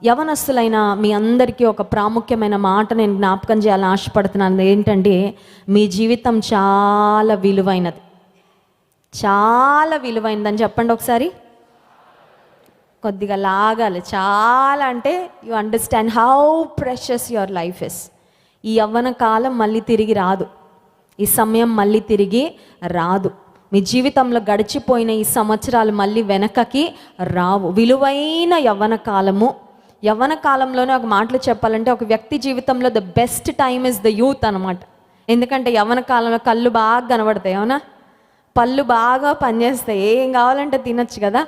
యవనస్తులైన మీ అందరికీ ఒక ప్రాముఖ్యమైన మాట నేను జ్ఞాపకం చేయాలని ఆశపడుతున్నాను. ఏంటంటే, మీ జీవితం చాలా విలువైనది, చాలా విలువైనదని చెప్పండి ఒకసారి. కొద్దిగా లాగాలి. చాలా అంటే you understand how precious your life is. ఈ యవ్వన కాలం మళ్ళీ తిరిగి రాదు, ఈ సమయం మళ్ళీ తిరిగి రాదు. మీ జీవితంలో గడిచిపోయిన ఈ సంవత్సరాలు మళ్ళీ వెనకకి రావు. విలువైన యవ్వన కాలము. యవ్వన కాలంలోనే ఒక మాటలు చెప్పాలంటే, ఒక వ్యక్తి జీవితంలో the best time is the youth అనమాట. ఎందుకంటే యవ్వన కాలంలో కళ్ళు బాగా కనబడతాయి, అవునా? పళ్ళు బాగా పనిచేస్తాయి, ఏం కావాలంటే తినచ్చు కదా.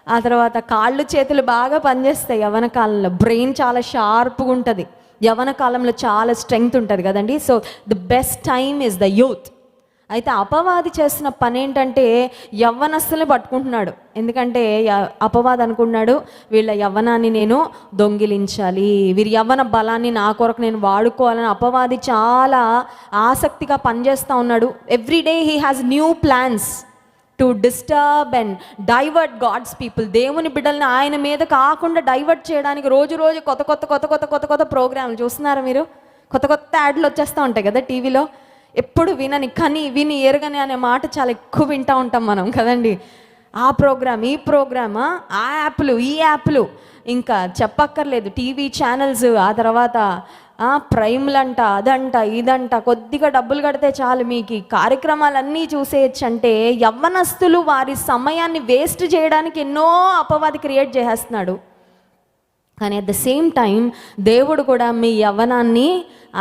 ఆ తర్వాత కాళ్ళు చేతులు బాగా పనిచేస్తాయి యవ్వన కాలంలో. బ్రెయిన్ చాలా షార్ప్గా ఉంటుంది యవ్వన కాలంలో, చాలా స్ట్రెంగ్త్ ఉంటుంది కదండి. So the best time is the youth. అయితే అపవాది చేస్తున్న పని ఏంటంటే, యవ్వనస్తులే పట్టుకుంటున్నాడు. ఎందుకంటే అపవాది అనుకున్నాడు, వీళ్ళ యవ్వనాన్ని నేను దొంగిలించాలి, వీరి యవ్వన బలాన్ని నా కొరకు నేను వాడుకోవాలని అపవాది చాలా ఆసక్తిగా పనిచేస్తూ ఉన్నాడు. Everyday he has new plans to disturb and divert God's people. దేవుని బిడ్డల్ని ఆయన మీద కాకుండా డైవర్ట్ చేయడానికి రోజు రోజు కొత్త కొత్త కొత్త కొత్త కొత్త కొత్త ప్రోగ్రాంలు చూస్తున్నారా మీరు? కొత్త కొత్త యాడ్లు వచ్చేస్తూ ఉంటాయి కదా టీవీలో. ఎప్పుడు వినని, కని విని ఎరగని అనే మాట చాలా ఎక్కువ వింటూ ఉంటాం మనం కదండి. ఆ ప్రోగ్రామ్, ఈ ప్రోగ్రామ్, ఆ యాప్లు, ఈ యాప్లు, ఇంకా చెప్పక్కర్లేదు. టీవీ ఛానల్స్, ఆ తర్వాత ప్రైమ్లంట, అదంట, ఇదంట. కొద్దిగా డబ్బులు కడితే చాలు మీకు ఈ కార్యక్రమాలన్నీ చూసేయచ్చు. అంటే యవ్వనస్తులు వారి సమయాన్ని వేస్ట్ చేయడానికి ఎన్నో అపవాది క్రియేట్ చేసేస్తున్నాడు. కానీ అట్ ద సేమ్ టైం దేవుడు కూడా మీ యవ్వనాన్ని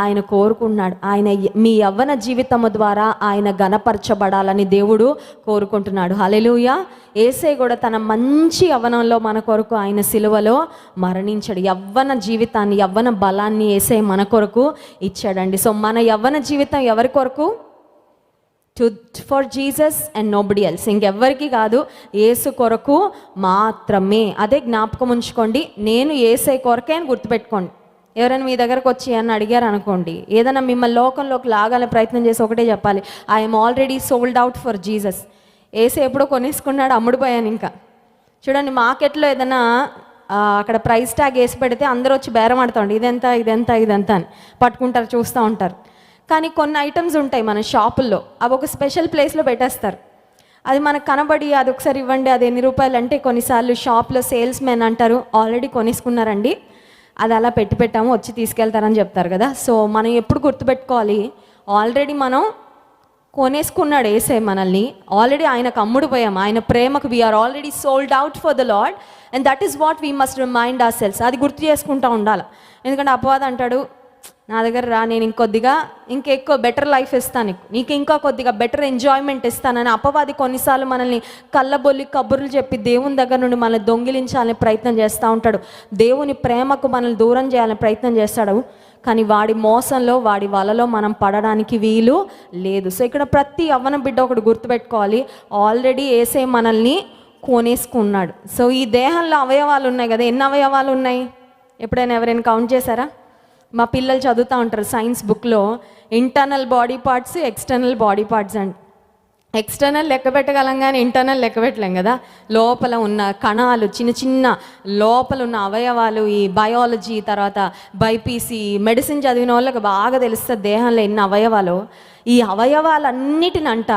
ఆయన కోరుకుంటున్నాడు. ఆయన మీ యవ్వన జీవితము ద్వారా ఆయన ఘనపరచబడాలని దేవుడు కోరుకుంటున్నాడు. హల్లెలూయా. యేసే కూడా తన మంచి యవ్వనంలో మన కొరకు ఆయన సిలువలో మరణించాడు. యవ్వన జీవితాన్ని, యవ్వన బలాన్ని యేసే మన కొరకు ఇచ్చాడండి. సో మన యవ్వన జీవితం ఎవరి కొరకు? For Jesus and nobody else. ఇంకెవ్వరికి కాదు, యేసు కొరకు మాత్రమే. అదే జ్ఞాపకం ఉంచుకోండి. నేను యేసే కొరకే అని గుర్తుపెట్టుకోండి. ఎవరైనా మీ దగ్గరకు వచ్చి అని అడిగారు అనుకోండి, ఏదైనా మిమ్మల్ని లోకంలోకి లాగాలని ప్రయత్నం చేసి ఒకటే చెప్పాలి, I'm already sold out for Jesus. Yesu ఎప్పుడో కొనేసుకున్నాడు, అమ్ముడుపోయాను. ఇంకా చూడండి, మార్కెట్లో ఏదైనా అక్కడ ప్రైస్ ట్యాగ్ వేసి పెడితే అందరూ వచ్చి బేరం ఆడుతాండి, ఇదెంత ఇదెంత ఇదెంత అని పట్టుకుంటారు, చూస్తూ ఉంటారు. కానీ కొన్ని ఐటమ్స్ ఉంటాయి మన షాపుల్లో, అవి ఒక స్పెషల్ ప్లేస్లో పెట్టేస్తారు. అది మనకు కనబడి అది ఒకసారి ఇవ్వండి, అది ఎన్ని రూపాయలు అంటే కొన్నిసార్లు షాప్లో సేల్స్ మెన్ అంటారు, ఆల్రెడీ కొనేసుకున్నారండి, అది అలా పెట్టాము, వచ్చి తీసుకెళ్తారని చెప్తారు కదా. సో మనం ఎప్పుడు గుర్తుపెట్టుకోవాలి, ఆల్రెడీ మనం కొనేసుకున్నాడు యేసే మనల్ని, ఆల్రెడీ ఆయనకు అమ్ముడు పోయాం. ఆయన ప్రేమకు we are already sold out for the lord and that is what we must remind ourselves. అది గుర్తు చేసుకుంటూ ఉండాలి. ఎందుకంటే అపవాది అంటాడు, నా దగ్గర రా, నేను ఇంకెక్కువ బెటర్ లైఫ్ ఇస్తాను నీకు, ఇంకా కొద్దిగా బెటర్ ఎంజాయ్మెంట్ ఇస్తానని అపవాది కొన్నిసార్లు మనల్ని కళ్ళబొల్లి కబుర్లు చెప్పి దేవుని దగ్గర నుండి మనల్ని దొంగిలించాలని ప్రయత్నం చేస్తూ ఉంటాడు. దేవుని ప్రేమకు మనల్ని దూరం చేయాలని ప్రయత్నం చేస్తాడు. కానీ వాడి మోసంలో, వాడి వలలో మనం పడడానికి వీలు లేదు. సో ఇక్కడ ప్రతి యవ్వన బిడ్డ ఒకటి గుర్తుపెట్టుకోవాలి, ఆల్రెడీ యేసే మనల్ని కొనేసుకున్నాడు. సో ఈ దేహంలో అవయవాలు ఉన్నాయి కదా, ఎన్ని అవయవాలు ఉన్నాయి? ఎప్పుడైనా ఎవరైనా కౌంట్ చేశారా? మా పిల్లలు చదువుతూ ఉంటారు సైన్స్ బుక్లో, internal body parts, external body parts అండి. ఎక్స్టర్నల్ లెక్క పెట్టగలం కానీ ఇంటర్నల్ లెక్క పెట్టలేం కదా. లోపల ఉన్న కణాలు, చిన్న చిన్న లోపల ఉన్న అవయవాలు, ఈ బయాలజీ తర్వాత బైపీసీ మెడిసిన్ చదివిన వాళ్ళకి బాగా తెలుస్తుంది దేహంలో ఎన్ని అవయవాలు. ఈ అవయవాలన్నిటినంట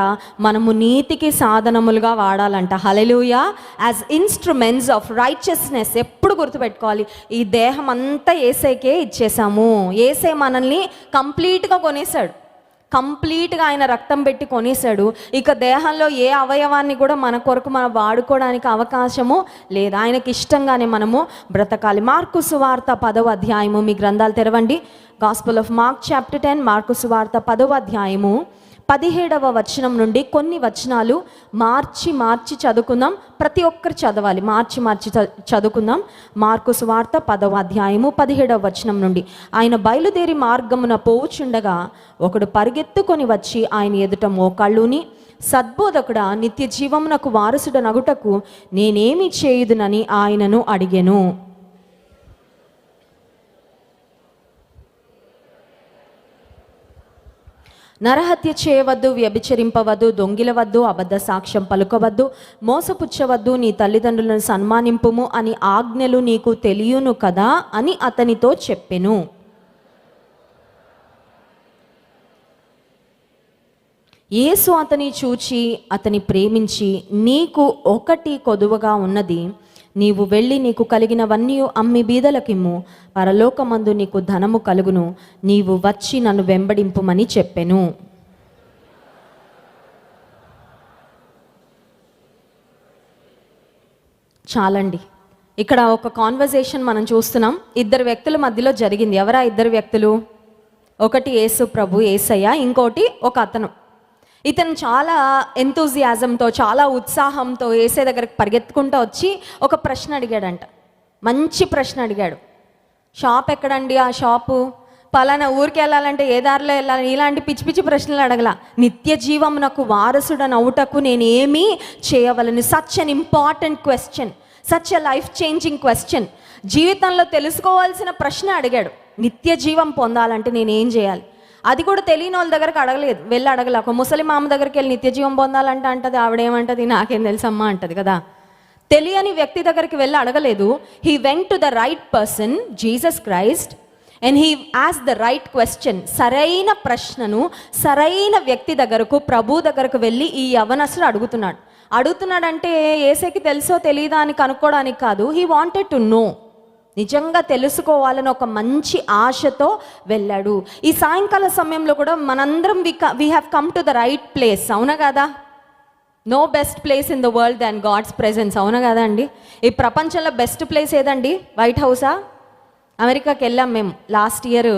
మనము నీతికి సాధనములుగా వాడాలంట. Hallelujah. As instruments of righteousness. ఎప్పుడు గుర్తుపెట్టుకోవాలి, ఈ దేహం అంతా యేసేకే ఇచ్చేసాము. యేసే మనల్ని కంప్లీట్గా కొనేసాడు, కంప్లీట్గా ఆయన రక్తం పెట్టి కొనేసాడు. ఇక దేహంలో ఏ అవయవాన్ని కూడా మన కొరకు మనం వాడుకోవడానికి అవకాశము లేదు. ఆయనకి ఇష్టంగానే మనము బ్రతకాలి. మార్కు సువార్త 10వ అధ్యాయము, మీ గ్రంథాలు తెరవండి. Gospel of mark chapter 10, mark సువార్త 10వ అధ్యాయము 17వ వచనం నుండి కొన్ని వచనాలు మార్చి చదువుకుందాం. ప్రతి ఒక్కరు చదవాలి, మార్చి చదువుకుందాం. మార్కు సువార్త 10వ అధ్యాయము 17వ వచనం నుండి. ఆయన బయలుదేరి మార్గమున పోవుచుండగా ఒకడు పరిగెత్తుకొని వచ్చి ఆయన ఎదుట మోకాళ్ళుని, సద్బోధకుడా, నిత్య జీవమునకు వారసుడనగుటకు నేనేమి చేయుదునని ఆయనను అడిగెను. నరహత్య చేయవద్దు, వ్యభిచరింపవద్దు, దొంగిలవద్దు, అబద్ధ సాక్ష్యం పలుకవద్దు, మోసపుచ్చవద్దు, నీ తల్లిదండ్రులను సన్మానింపుము అని ఆజ్ఞలు నీకు తెలియను కదా అని అతనితో చెప్పెను. యేసు అతని చూచి అతని ప్రేమించి, నీకు ఒకటి కొదువగా ఉన్నది, నీవు వెళ్ళి నీకు కలిగినవన్నీ అమ్మి బీదలకిమ్ము, పరలోకమందు నీకు ధనము కలుగును, నీవు వచ్చి నన్ను వెంబడింపుమని చెప్పెను. చాలండి, ఇక్కడ ఒక కాన్వర్జేషన్ మనం చూస్తున్నాం. ఇద్దరు వ్యక్తుల మధ్యలో జరిగింది. ఎవరా ఇద్దరు వ్యక్తులు? ఒకటి యేసు ప్రభు, యేసయ్య, ఇంకోటి ఒక అతను. ఇతను చాలా ఎంతూజియాజంతో, చాలా ఉత్సాహంతో యేసయ్య దగ్గరికి పరిగెత్తుకుంటూ వచ్చి ఒక ప్రశ్న అడిగాడంట. మంచి ప్రశ్న అడిగాడు. షాప్ ఎక్కడండి? ఆ షాపు పలానా ఊరికి వెళ్ళాలంటే ఏ దారిలో వెళ్ళాలి? ఇలాంటి పిచ్చి పిచ్చి ప్రశ్నలు అడగల. నిత్య జీవమునకు వారసుడని అవుటకు నేను ఏమీ చేయవలను? Such an important question, such a life changing question. జీవితంలో తెలుసుకోవాల్సిన ప్రశ్న అడిగాడు. నిత్య జీవం పొందాలంటే నేను ఏం చేయాలి? అది కూడా తెలియని వాళ్ళ దగ్గరకు అడగలేదు, వెళ్ళి అడగలే. ఒక ముసలి మామ దగ్గరికి వెళ్ళి నిత్య జీవం పొందాలంటే అంటది, ఆవిడేమంటది, నాకేం తెలుసమ్మా అంటది కదా. తెలియని వ్యక్తి దగ్గరికి వెళ్ళి అడగలేదు. He went to the right person, Jesus Christ, and he asked the right question. సరైన ప్రశ్నను సరైన వ్యక్తి దగ్గరకు, ప్రభు దగ్గరకు వెళ్ళి ఈ యవనస్తుడు అడుగుతున్నాడంటే యేసుకి తెలుసో తెలియదా అని కనుక్కోవడానికి కాదు. హీ వాంటెడ్ టు నో, నిజంగా తెలుసుకోవాలని ఒక మంచి ఆశతో వెళ్ళాడు. ఈ సాయంకాల సమయంలో కూడా మనందరం we have come to the right place, అవునా కదా? No best place in the world than God's presence, అవునా కదా అండి? ఈ ప్రపంచంలో బెస్ట్ ప్లేస్ ఏదండి? వైట్ హౌసా? అమెరికాకి వెళ్ళాం మేము లాస్ట్ ఇయర్,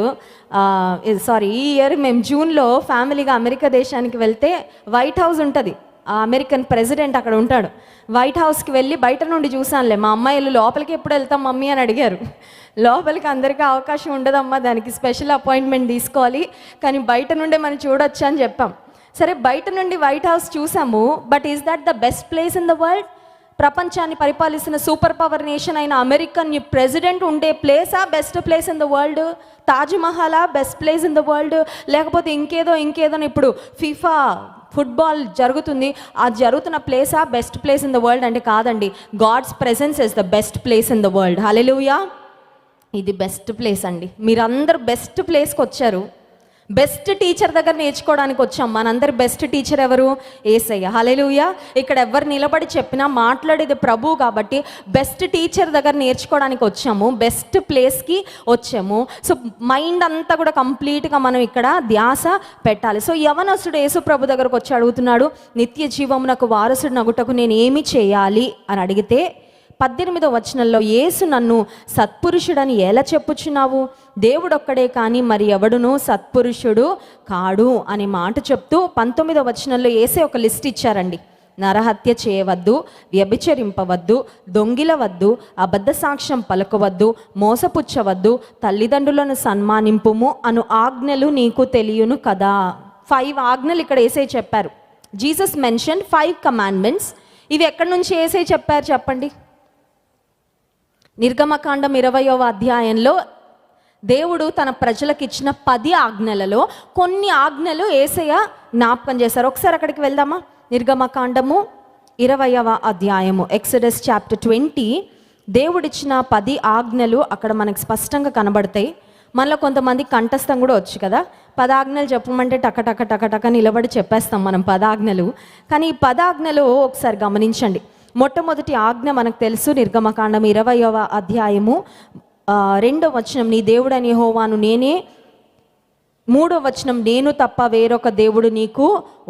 ఈ ఇయర్ మేము జూన్లో ఫ్యామిలీగా అమెరికా దేశానికి వెళ్తే వైట్ హౌస్ ఉంటుంది. ఆ అమెరికన్ ప్రెసిడెంట్ అక్కడ ఉంటాడు. వైట్ హౌస్కి వెళ్ళి బయట నుండి చూసానులే. మా అమ్మాయిలు లోపలికి ఎప్పుడు వెళ్తాం మమ్మీ అని అడిగారు. లోపలికి అందరికీ అవకాశం ఉండదమ్మా, దానికి స్పెషల్ అపాయింట్మెంట్ తీసుకోవాలి, కానీ బయట నుండే మనం చూడొచ్చు అని చెప్పాం. సరే, బయట నుండి వైట్ హౌస్ చూసాము. But is that the best place in the world? ప్రపంచాన్ని పరిపాలిస్తున్న సూపర్ పవర్ నేషన్ అయిన అమెరికన్ ప్రెసిడెంట్ ఉండే ప్లేసా best place in the world? తాజ్మహలా best place in the world? లేకపోతే ఇంకేదో ఇప్పుడు ఫిఫా ఫుట్బాల్ జరుగుతుంది, ఆ జరుగుతున్న ప్లేసా best place in the world అంటే కాదండి. God's presence is the best place in the world. Hallelujah! ఇది బెస్ట్ ప్లేస్ అండి. మీరందరూ బెస్ట్ ప్లేస్కి వచ్చారు. బెస్ట్ టీచర్ దగ్గర నేర్చుకోవడానికి వచ్చాం. మనందరి బెస్ట్ టీచర్ ఎవరు? యేసయ్య. హల్లెలూయా! ఇక్కడ ఎవరు నిలబడి చెప్పినా మాట్లాడేది ప్రభు కాబట్టి బెస్ట్ టీచర్ దగ్గర నేర్చుకోవడానికి వచ్చాము, బెస్ట్ ప్లేస్కి వచ్చాము. సో మైండ్ అంతా కూడా కంప్లీట్గా మనం ఇక్కడ ధ్యాస పెట్టాలి. సో యవనస్తుడు యేసు ప్రభు దగ్గరకు వచ్చి అడుగుతున్నాడు, నిత్య జీవమునకు వారసుడు నగుటకు నేను ఏమి చేయాలి అని అడిగితే 18వ వచనంలో, యేసు నన్ను సత్పురుషుడని ఎలా చెప్పుచున్నావు? దేవుడొక్కడే కానీ మరి ఎవడునూ సత్పురుషుడు కాడు అని మాట చెప్తూ 19వ వచనంలో యేసే ఒక లిస్ట్ ఇచ్చారండి. నరహత్య చేయవద్దు, వ్యభిచరింపవద్దు, దొంగిలవద్దు, అబద్ధ సాక్ష్యం పలకవద్దు, మోసపుచ్చవద్దు, తల్లిదండ్రులను సన్మానింపుము అను ఆజ్ఞలు నీకు తెలియను కదా. 5 ఆజ్ఞలు ఇక్కడ యేసే చెప్పారు. Jesus mention 5 commandments. ఇవి ఎక్కడి నుంచి యేసే చెప్పారు చెప్పండి? నిర్గమకాండం 20వ అధ్యాయంలో దేవుడు తన ప్రజలకు ఇచ్చిన 10 ఆజ్ఞలలో కొన్ని ఆజ్ఞలు యేసయ్య జ్ఞాపకం చేశారు. ఒకసారి అక్కడికి వెళ్దామా? నిర్గమకాండము 20వ అధ్యాయము, ఎక్సడస్ చాప్టర్ 20. దేవుడిచ్చిన 10 ఆజ్ఞలు అక్కడ మనకు స్పష్టంగా కనబడతాయి. మనలో కొంతమంది కంఠస్థం కూడా వచ్చు కదా. 10 ఆజ్ఞలు చెప్పమంటే టక నిలబడి చెప్పేస్తాం మనం 10 ఆజ్ఞలు. కానీ ఈ 10 ఆజ్ఞలు ఒకసారి గమనించండి. మొట్టమొదటి ఆజ్ఞ మనకు తెలుసు, నిర్గమకాండం 20వ అధ్యాయము 2వ వచనం, నీ దేవుడైన యెహోవాను నేనే. 3వ వచనం, నేను తప్ప వేరొక దేవుడు నీకు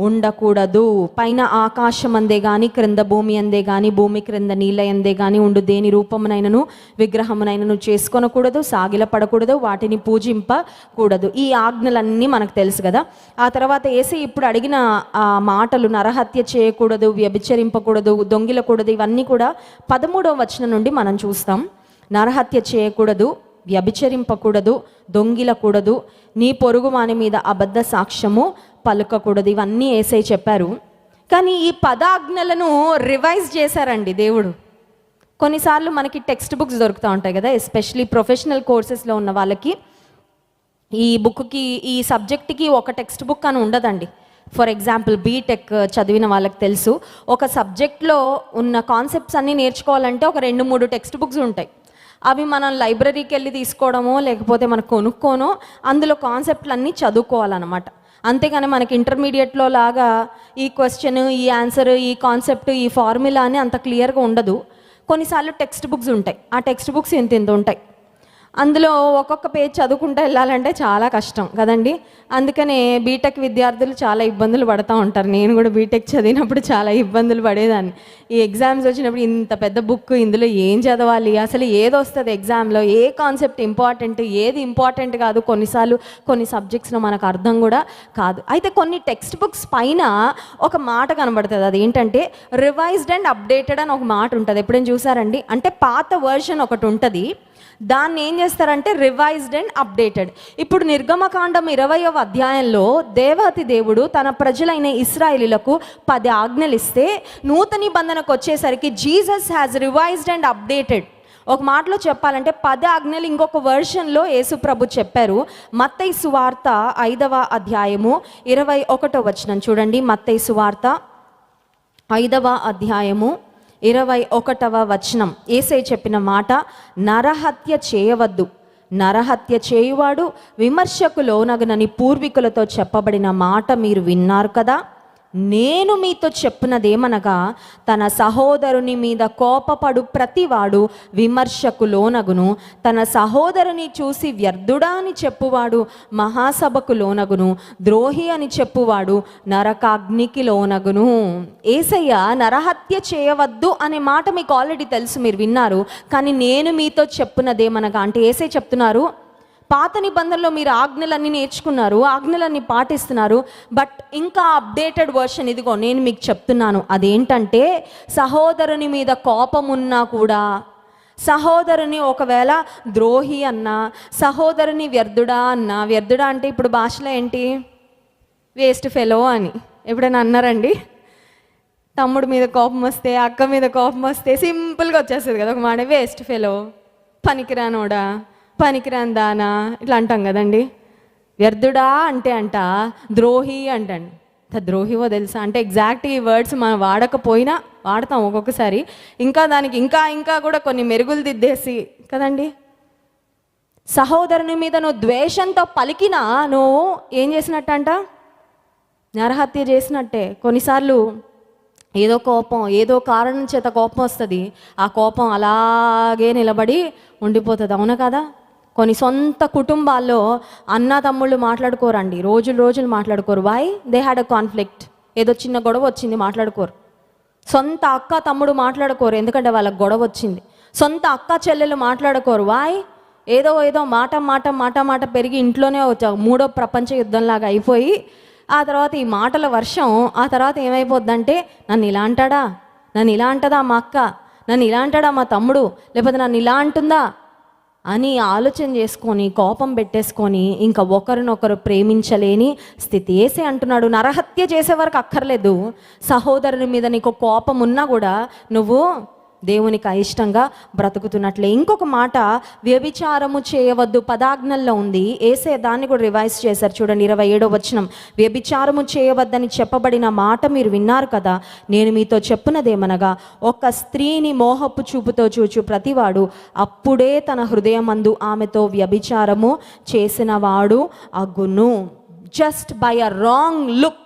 ఉండకూడదు. పైన ఆకాశం అందే కానీ, క్రింద భూమి అందే కానీ, భూమి క్రింద నీళ్ళ అందే కానీ ఉండు దేని రూపమునైనను విగ్రహమునైనను చేసుకొనకూడదు, సాగిలపడకూడదు, వాటిని పూజింపకూడదు. ఈ ఆజ్ఞలన్నీ మనకు తెలుసు కదా. ఆ తర్వాత యేసే ఇప్పుడు అడిగిన ఆ మాటలు, నరహత్య చేయకూడదు, వ్యభిచరింపకూడదు, దొంగిలకూడదు, ఇవన్నీ కూడా 13వ వచనం నుండి మనం చూస్తాం. నరహత్య చేయకూడదు, వ్యభిచరింపకూడదు, దొంగిలకూడదు, నీ పొరుగు వాని మీద అబద్ధ సాక్ష్యము పలుకకూడదు, ఇవన్నీ యేసే చెప్పారు. కానీ ఈ 10 ఆజ్ఞలను రివైజ్ చేశారండి దేవుడు. కొన్నిసార్లు మనకి టెక్స్ట్ బుక్స్ దొరుకుతూ ఉంటాయి కదా, ఎస్పెషలీ ప్రొఫెషనల్ కోర్సెస్లో ఉన్న వాళ్ళకి ఈ బుక్కి, ఈ సబ్జెక్ట్కి ఒక టెక్స్ట్ బుక్ అని ఉండదండి. ఫర్ ఎగ్జాంపుల్ బీటెక్ చదివిన వాళ్ళకి తెలుసు, ఒక సబ్జెక్ట్లో ఉన్న కాన్సెప్ట్స్ అన్నీ నేర్చుకోవాలంటే ఒక 2-3 టెక్స్ట్ బుక్స్ ఉంటాయి. అవి మనం లైబ్రరీకి వెళ్ళి తీసుకోవడమో లేకపోతే మనకు కొనుక్కోనో అందులో కాన్సెప్ట్లు అన్నీ చదువుకోవాలన్నమాట. అంతేగాని మనకి ఇంటర్మీడియట్లో లాగా ఈ క్వశ్చన్, ఈ ఆన్సర్, ఈ కాన్సెప్ట్, ఈ ఫార్ములా అని అంత క్లియర్గా ఉండదు. కొన్నిసార్లు టెక్స్ట్ బుక్స్ ఉంటాయి, ఆ టెక్స్ట్ బుక్స్ ఇంత ఉంటాయి. అందులో ఒక్కొక్క పేజ్ చదువుకుంటూ వెళ్ళాలంటే చాలా కష్టం కదండి. అందుకనే బీటెక్ విద్యార్థులు చాలా ఇబ్బందులు పడుతూ ఉంటారు. నేను కూడా బీటెక్ చదివినప్పుడు చాలా ఇబ్బందులు పడేదాన్ని. ఈ ఎగ్జామ్స్ వచ్చినప్పుడు ఇంత పెద్ద బుక్, ఇందులో ఏం చదవాలి, అసలు ఏది వస్తుంది ఎగ్జామ్లో, ఏ కాన్సెప్ట్ ఇంపార్టెంట్, ఏది ఇంపార్టెంట్ కాదు, కొన్నిసార్లు కొన్ని సబ్జెక్ట్స్లో మనకు అర్థం కూడా కాదు. అయితే కొన్ని టెక్స్ట్ బుక్స్ పైన ఒక మాట కనబడుతుంది, అదేంటంటే రివైజ్డ్ అండ్ అప్డేటెడ్ అని ఒక మాట ఉంటుంది. ఎప్పుడైనా చూసారండి? అంటే పాత వర్షన్ ఒకటి ఉంటుంది, దాన్ని ఏం చేస్తారంటే రివైజ్డ్ అండ్ అప్డేటెడ్. ఇప్పుడు నిర్గమకాండం 20వ అధ్యాయంలో దేవాతి దేవుడు తన ప్రజలైన ఇశ్రాయేలీలకు 10 ఆజ్ఞలు ఇస్తే, నూతన నిబంధనకు వచ్చేసరికి Jesus has revised and updated. ఒక మాటలో చెప్పాలంటే 10 ఆజ్ఞలు ఇంకొక వర్షన్లో యేసు ప్రభు చెప్పారు. మత్తయి సువార్త 5వ అధ్యాయము 21వ వచనం చూడండి. మత్తయి సువార్త 5వ అధ్యాయము 21వ వచనం. యేసయ్య చెప్పిన మాట, నరహత్య చేయవద్దు, నరహత్య చేయువాడు విమర్శకు లోనగునని పూర్వీకులతో చెప్పబడిన మాట మీరు విన్నారు కదా. నేను మీతో చెప్పున్నదేమనగా, తన సహోదరుని మీద కోపపడు ప్రతివాడు విమర్శకు లోనగును, తన సహోదరుని చూసి వ్యర్థుడా అని చెప్పువాడు మహాసభకు లోనగును, ద్రోహి అని చెప్పువాడు నరకాగ్నికి లోనగును. యేసయ్య నరహత్య చేయవద్దు అనే మాట మీకు ఆల్రెడీ తెలుసు, మీరు విన్నారు. కానీ నేను మీతో చెప్పున్నదేమనగా అంటే యేసయ్య చెప్తున్నారు, పాత నిబంధనలో మీరు ఆజ్ఞలన్నీ నేర్చుకున్నారు, ఆజ్ఞలన్నీ పాటిస్తున్నారు, బట్ ఇంకా అప్డేటెడ్ వర్షన్ ఇదిగో నేను మీకు చెప్తున్నాను. అదేంటంటే, సహోదరుని మీద కోపం ఉన్నా కూడా, సహోదరుని ఒకవేళ ద్రోహి అన్నా, సహోదరుని వ్యర్థుడా అన్నా, వ్యర్థుడా అంటే ఇప్పుడు భాషలో ఏంటి, వేస్ట్ ఫెలో అని ఎప్పుడైనా అన్నారండి? తమ్ముడు మీద కోపం వస్తే, అక్క మీద కోపం వస్తే సింపుల్గా వచ్చేస్తుంది కదా ఒక మాట, వేస్ట్ ఫెలో, పనికిరానోడా, పనికిరాని దానా, ఇట్లా అంటాం కదండి. వ్యర్థుడా అంటే ద్రోహి అంటండి. ద్రోహివో తెలుసా అంటే ఎగ్జాక్ట్ ఈ వర్డ్స్ మనం వాడకపోయినా వాడతాం ఒక్కొక్కసారి, ఇంకా దానికి ఇంకా కూడా కొన్ని మెరుగులు దిద్దేసి కదండి. సహోదరుని మీద నువ్వు ద్వేషంతో పలికినా నువ్వు ఏం చేసినట్టంట, నరహత్య చేసినట్టే. కొన్నిసార్లు ఏదో కోపం, ఏదో కారణం చేత కోపం వస్తుంది, ఆ కోపం అలాగే నిలబడి ఉండిపోతుంది, అవునా కదా. కొన్ని సొంత కుటుంబాల్లో అన్న తమ్ముళ్ళు మాట్లాడుకోరండి, రోజులు మాట్లాడుకోరు. Why? They had a conflict, ఏదో చిన్న గొడవ వచ్చింది, మాట్లాడుకోరు. సొంత అక్క తమ్ముడు మాట్లాడుకోరు, ఎందుకంటే వాళ్ళకి గొడవ వచ్చింది. సొంత అక్క చెల్లెలు మాట్లాడుకోరు. వై? ఏదో మాట పెరిగి ఇంట్లోనే మూడో ప్రపంచ యుద్ధంలాగా అయిపోయి, ఆ తర్వాత ఈ మాటల వర్షం, ఆ తర్వాత ఏమైపోద్దంటే, నన్ను ఇలా అంటాడా, నన్ను ఇలా అంటదా మా అక్క, నన్ను ఇలా అంటాడా మా తమ్ముడు, లేకపోతే నన్ను ఇలా అంటుందా అని ఆలోచన చేసుకొని కోపం పెట్టేసుకొని ఇంకా ఒకరినొకరు ప్రేమించలేని స్థితి. యేసే అంటున్నాడు, నరహత్య చేసే వరకు అక్కర్లేదు, సహోదరుని మీద నీకు కోపం ఉన్నా కూడా నువ్వు దేవునికి అయిష్టంగా బ్రతుకుతున్నట్లే. ఇంకొక మాట, వ్యభిచారము చేయవద్దు 10 ఆజ్ఞల్లో ఉంది. యేసే దాన్ని కూడా రివైజ్ చేశారు చూడండి. 27వ వచనం, వ్యభిచారము చేయవద్దని చెప్పబడిన మాట మీరు విన్నారు కదా. నేను మీతో చెప్పున్నదేమనగా, ఒక స్త్రీని మోహపు చూపుతో చూచు ప్రతివాడు అప్పుడే తన హృదయమందు ఆమెతో వ్యభిచారము చేసినవాడు అగును. Just by a wrong look.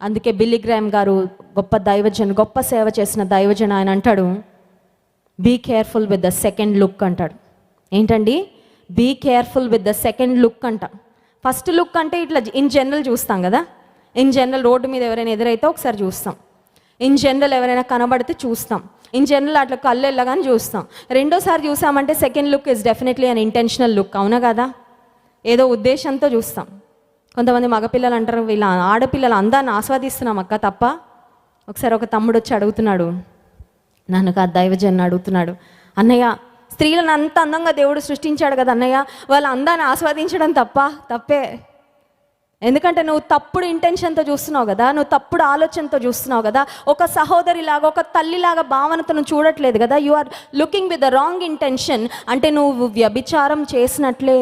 అందుకే బిల్లీ గ్రామ్ గారు గొప్ప సేవ చేసిన దైవజన్, ఆయన అంటాడు, be careful with the second look అంటాడు. ఏంటండి? Be careful with the second look అంట. ఫస్ట్ లుక్ అంటే ఇట్లా ఇన్ జనరల్ చూస్తాం కదా, ఇన్ జనరల్ రోడ్డు మీద ఎవరైనా ఎదురైతే ఒకసారి చూస్తాం, ఇన్ జనరల్ ఎవరైనా కనబడితే చూస్తాం, ఇన్ జనరల్ అట్లా కళ్ళు వెళ్ళగానే చూస్తాం. రెండోసారి చూసామంటే second look is definitely an intentional look, అవునా కదా. ఏదో ఉద్దేశంతో చూస్తాం. కొంతమంది మగపిల్లలు అంటారు, వీళ్ళ ఆడపిల్లలు అందాన్ని ఆస్వాదిస్తున్నాం అక్క తప్ప. ఒకసారి ఒక తమ్ముడు వచ్చి అడుగుతున్నాడు, నన్ను కాదు దైవజన్ అడుగుతున్నాడు, అన్నయ్య స్త్రీలను అంత అందంగా దేవుడు సృష్టించాడు కదా అన్నయ్య, వాళ్ళ అందాన్ని ఆస్వాదించడం తప్పే. ఎందుకంటే నువ్వు తప్పుడు ఇంటెన్షన్తో చూస్తున్నావు కదా, నువ్వు తప్పుడు ఆలోచనతో చూస్తున్నావు కదా, ఒక సహోదరిలాగా ఒక తల్లిలాగా భావనతో నువ్వు చూడట్లేదు కదా. You are looking with the wrong intention. అంటే నువ్వు వ్యభిచారం చేసినట్లే.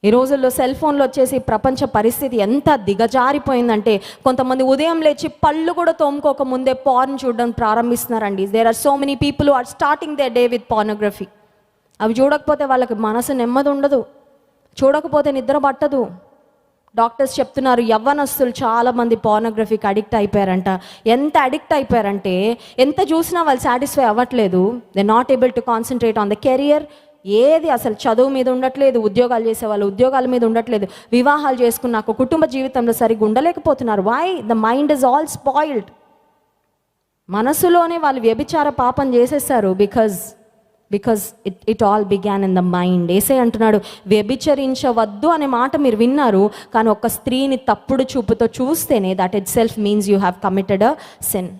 ఈ రోజుల్లో సెల్ ఫోన్లు వచ్చేసి ప్రపంచ పరిస్థితి ఎంత దిగజారిపోయిందంటే కొంతమంది ఉదయం లేచి పళ్ళు కూడా తోముకోక ముందే పార్న్ చూడడం ప్రారంభిస్తున్నారండి. There are so many people who are starting their day with pornography. అవి చూడకపోతే వాళ్ళకి మనసు నెమ్మది ఉండదు, చూడకపోతే నిద్ర పట్టదు. డాక్టర్స్ చెప్తున్నారు యవ్వనస్తులు చాలామంది పార్నోగ్రఫీకి అడిక్ట్ అయిపోయారంట. ఎంత అడిక్ట్ అయిపోయారంటే ఎంత చూసినా వాళ్ళు సాటిస్ఫై అవ్వట్లేదు. They not able to concentrate on the career. ఏది అసలు చదువు మీద ఉండట్లేదు, ఉద్యోగాలు చేసేవాళ్ళు ఉద్యోగాల మీద ఉండట్లేదు, వివాహాలు చేసుకున్నాక కుటుంబ జీవితంలో సరిగ్గా ఉండలేకపోతున్నారు. Why? The mind is all spoiled. మనసులోనే వాళ్ళు వ్యభిచార పాపం చేసేస్తారు. Because it all began in the mind. ఏసే అంటున్నాడు వ్యభిచరించవద్దు అనే మాట మీరు విన్నారు, కానీ ఒక స్త్రీని తప్పుడు చూపుతో చూస్తేనే that itself means you have committed a sin.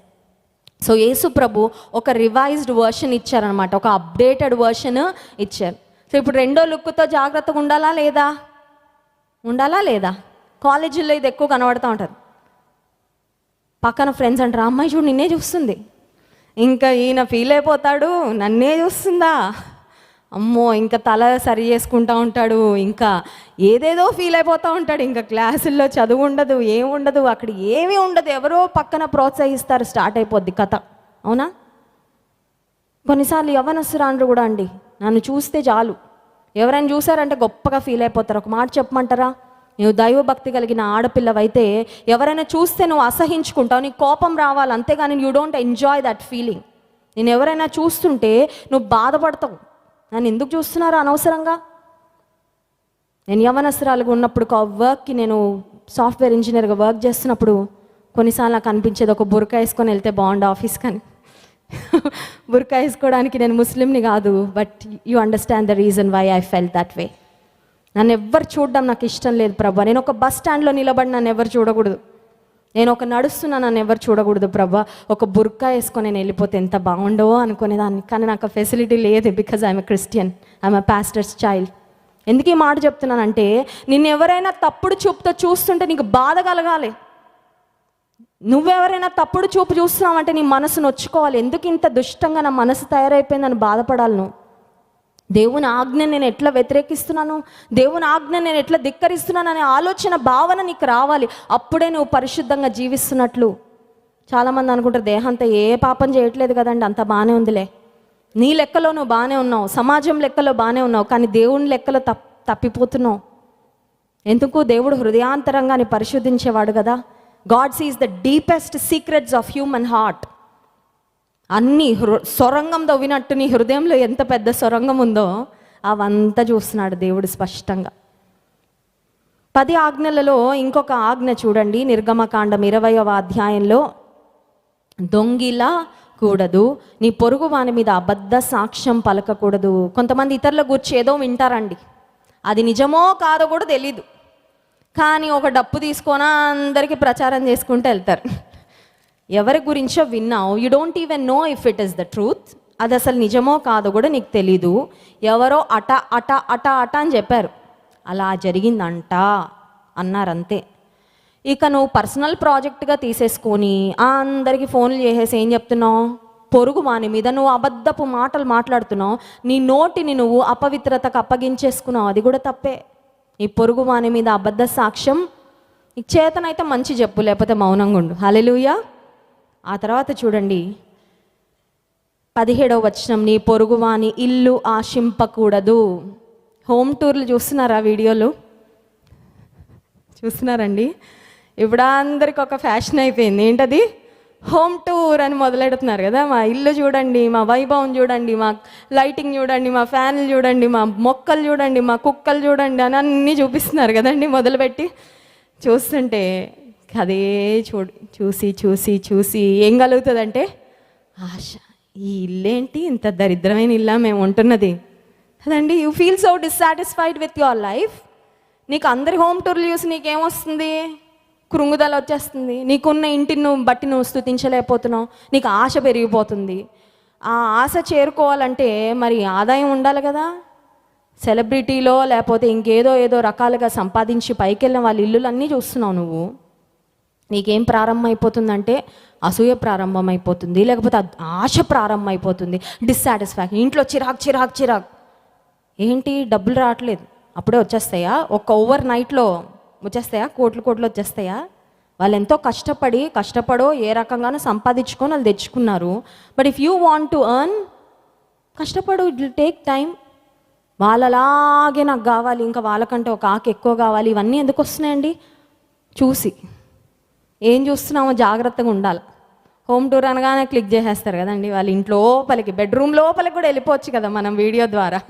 So Yesu ప్రభు ఒక రివైజ్డ్ వర్షన్ ఇచ్చారనమాట, ఒక అప్డేటెడ్ వర్షన్ ఇచ్చారు. సో ఇప్పుడు రెండో లుక్తో జాగ్రత్తగా ఉండాలా లేదా? కాలేజీల్లో ఇది ఎక్కువ కనబడుతూ ఉంటారు. పక్కన ఫ్రెండ్స్ అంటారు అమ్మాయి చూడు నిన్నే చూస్తుంది, ఇంకా ఈయన ఫీల్ అయిపోతాడు నన్నే చూస్తుందా, అమ్మో ఇంకా తల సరి చేసుకుంటూ ఉంటాడు, ఇంకా ఏదేదో ఫీల్ అయిపోతూ ఉంటాడు, ఇంకా క్లాసుల్లో చదువు ఉండదు, ఏముండదు, అక్కడ ఏమీ ఉండదు, ఎవరో పక్కన ప్రోత్సహిస్తారు, స్టార్ట్ అయిపోద్ది కథ. అవునా? కొన్నిసార్లు యవ్వనస్తురాండ్రు కూడా అండి నన్ను చూస్తే చాలు, ఎవరైనా చూసారంటే గొప్పగా ఫీల్ అయిపోతారు. ఒక మాట చెప్పమంటారా? నువ్వు దైవభక్తి కలిగిన ఆడపిల్లవైతే ఎవరైనా చూస్తే నువ్వు అసహించుకుంటావు, నీకు కోపం రావాలి, అంతేగాని you don't enjoy that feeling. నేను ఎవరైనా చూస్తుంటే నువ్వు బాధపడతావు, నన్ను ఎందుకు చూస్తున్నారు అనవసరంగా. నేను యవ్వనస్తురాలుగా ఉన్నప్పుడు ఒక వర్క్కి నేను సాఫ్ట్వేర్ ఇంజనీర్గా వర్క్ చేస్తున్నప్పుడు కొన్నిసార్లు నాకు అనిపించేది ఒక బుర్కా వేసుకొని వెళ్తే బాగుండు ఆఫీస్ కానీ. బుర్కా వేసుకోవడానికి నేను ముస్లింని కాదు, but you understand the reason why I felt that way. నన్ను ఎవ్వరు చూడడం నాకు ఇష్టం లేదు ప్రభా. నేను ఒక బస్ స్టాండ్లో నిలబడి నన్ను ఎవరు చూడకూడదు, నేను ఒక నడుస్తున్నా నన్ను ఎవరు చూడకూడదు ప్రభా. ఒక బుర్కా వేసుకొని నేను వెళ్ళిపోతే ఎంత బాగుండో అనుకునేదాన్ని, కానీ నాకు ఆ ఫెసిలిటీ లేదు. Because I'm a Christian, I'm a pastors child. ఎందుకు ఈ మాట చెప్తున్నానంటే నిన్ను ఎవరైనా తప్పుడు చూపుతో చూస్తుంటే నీకు బాధ కలగాలి. నువ్వెవరైనా తప్పుడు చూపు చూస్తున్నావంటే నీ మనసు నొచ్చుకోవాలి. ఎందుకు ఇంత దుష్టంగా నా మనసు తయారైపోయిందని బాధపడాలి. నువ్వు దేవుని ఆజ్ఞ నేను ఎట్లా వ్యతిరేకిస్తున్నాను, దేవుని ఆజ్ఞ నేను ఎట్లా ధిక్కరిస్తున్నాను అనే ఆలోచన భావన నీకు రావాలి. అప్పుడే నువ్వు పరిశుద్ధంగా జీవిస్తున్నట్లు. చాలామంది అనుకుంటారు దేహంతో ఏ పాపం చేయట్లేదు కదండి, అంత బాగానే ఉందిలే. నీ లెక్కలో నువ్వు బాగానే ఉన్నావు, సమాజం లెక్కలో బాగానే ఉన్నావు, కానీ దేవుని లెక్కలో తప్పిపోతున్నావు. ఎందుకు? దేవుడు హృదయాంతరంగాన్ని పరిశుద్ధించేవాడు కదా. God sees the deepest secrets of human heart. అన్నీ సొరంగం తవ్వినట్టు నీ హృదయంలో ఎంత పెద్ద సొరంగం ఉందో అవంతా చూస్తున్నాడు దేవుడు స్పష్టంగా. 10 ఆజ్ఞలలో ఇంకొక ఆజ్ఞ చూడండి, నిర్గమకాండం 20వ అధ్యాయంలో. దొంగిలా కూడదు, నీ పొరుగు వాని మీద అబద్ధ సాక్ష్యం పలకకూడదు. కొంతమంది ఇతరుల గురించి ఏదో వింటారండి, అది నిజమో కాదో కూడా తెలీదు, కానీ ఒక డప్పు తీసుకొని అందరికీ ప్రచారం చేసుకుంటూ వెళ్తారు. ఎవరి గురించో విన్నావు, you don't even know if it is the truth. అది అసలు నిజమో కాదో కూడా నీకు తెలీదు. ఎవరో అట అట అట అట అని చెప్పారు, అలా జరిగిందంట అన్నారంతే. ఇక నువ్వు పర్సనల్ ప్రాజెక్ట్గా తీసేసుకొని అందరికీ ఫోన్లు చేసేసి ఏం చెప్తున్నావు, పొరుగు వాని మీద నువ్వు అబద్ధపు మాటలు మాట్లాడుతున్నావు, నీ నోటిని నువ్వు అపవిత్రతకు అప్పగించేసుకున్నావు, అది కూడా తప్పే. నీ పొరుగు వాని మీద అబద్ధ సాక్ష్యం, నీ చేతనైతే మంచి చెప్పు, లేకపోతే మౌనంగా ఉండు. హల్లెలూయా. ఆ తర్వాత చూడండి 17వ వచనం, నీ పొరుగువాని ఇల్లు ఆశింపకూడదు. హోమ్ టూర్లు చూస్తున్నారా? వీడియోలు చూస్తున్నారండి? ఇప్పుడు అందరికి ఒక ఫ్యాషన్ అయిపోయింది, ఏంటది? హోమ్ టూర్ అని మొదలెడుతున్నారు కదా. మా ఇల్లు చూడండి, మా వైభవం చూడండి, మా లైటింగ్ చూడండి, మా ఫ్యాన్లు చూడండి, మా మొక్కలు చూడండి, మా కుక్కలు చూడండి అని అన్నీ చూపిస్తున్నారు కదండి. మొదలుపెట్టి చూస్తుంటే అదే చూసి చూసి చూసి ఏం కలుగుతుందంటే ఆశ, ఈ ఇల్లేంటి ఇంత దరిద్రమైన ఇల్లా మేము ఉంటున్నది కదండి. You feel so dissatisfied with your life. నీకు అందరి హోమ్ టూర్లు చూసి నీకేమొస్తుంది? కృంగుదల వచ్చేస్తుంది. నీకున్న ఇంటిని నువ్వు బట్టి నువ్వు స్తుతించలేకపోతున్నావు, నీకు ఆశ పెరిగిపోతుంది. ఆ ఆశ చేరుకోవాలంటే మరి ఆదాయం ఉండాలి కదా. సెలబ్రిటీలో లేకపోతే ఏదో రకాలుగా సంపాదించి పైకి వెళ్ళిన వాళ్ళ ఇల్లులన్నీ చూస్తున్నావు నువ్వు. నీకేం ప్రారంభం అయిపోతుందంటే అసూయ ప్రారంభం అయిపోతుంది, లేకపోతే ఆశ ప్రారంభం అయిపోతుంది, డిస్సాటిస్ఫాక్షన్, ఇంట్లో చిరాకు. ఏంటి? డబ్బులు రావట్లేదు, అప్పుడే వచ్చేస్తాయా? ఓవర్ నైట్లో వచ్చేస్తాయా? కోట్లు కోట్లు వచ్చేస్తాయా? వాళ్ళు ఎంతో కష్టపడో ఏ రకంగానో సంపాదించుకొని వాళ్ళు తెచ్చుకున్నారు. But if you want to earn, కష్టపడు, ఇట్ విల్ టేక్ టైం. వాళ్ళలాగే నాకు కావాలి, ఇంకా వాళ్ళకంటే ఒక ఆకు ఎక్కువ కావాలి, ఇవన్నీ ఎందుకు వస్తున్నాయండి? చూసి ఏం చూస్తున్నామో జాగ్రత్తగా ఉండాలి. హోమ్ టూర్ అనగానే క్లిక్ చేసేస్తారు కదండి. వాళ్ళ ఇంట్లో లోపలికి, బెడ్రూమ్ లోపలికి కూడా వెళ్ళిపోవచ్చు కదా మనం వీడియో ద్వారా.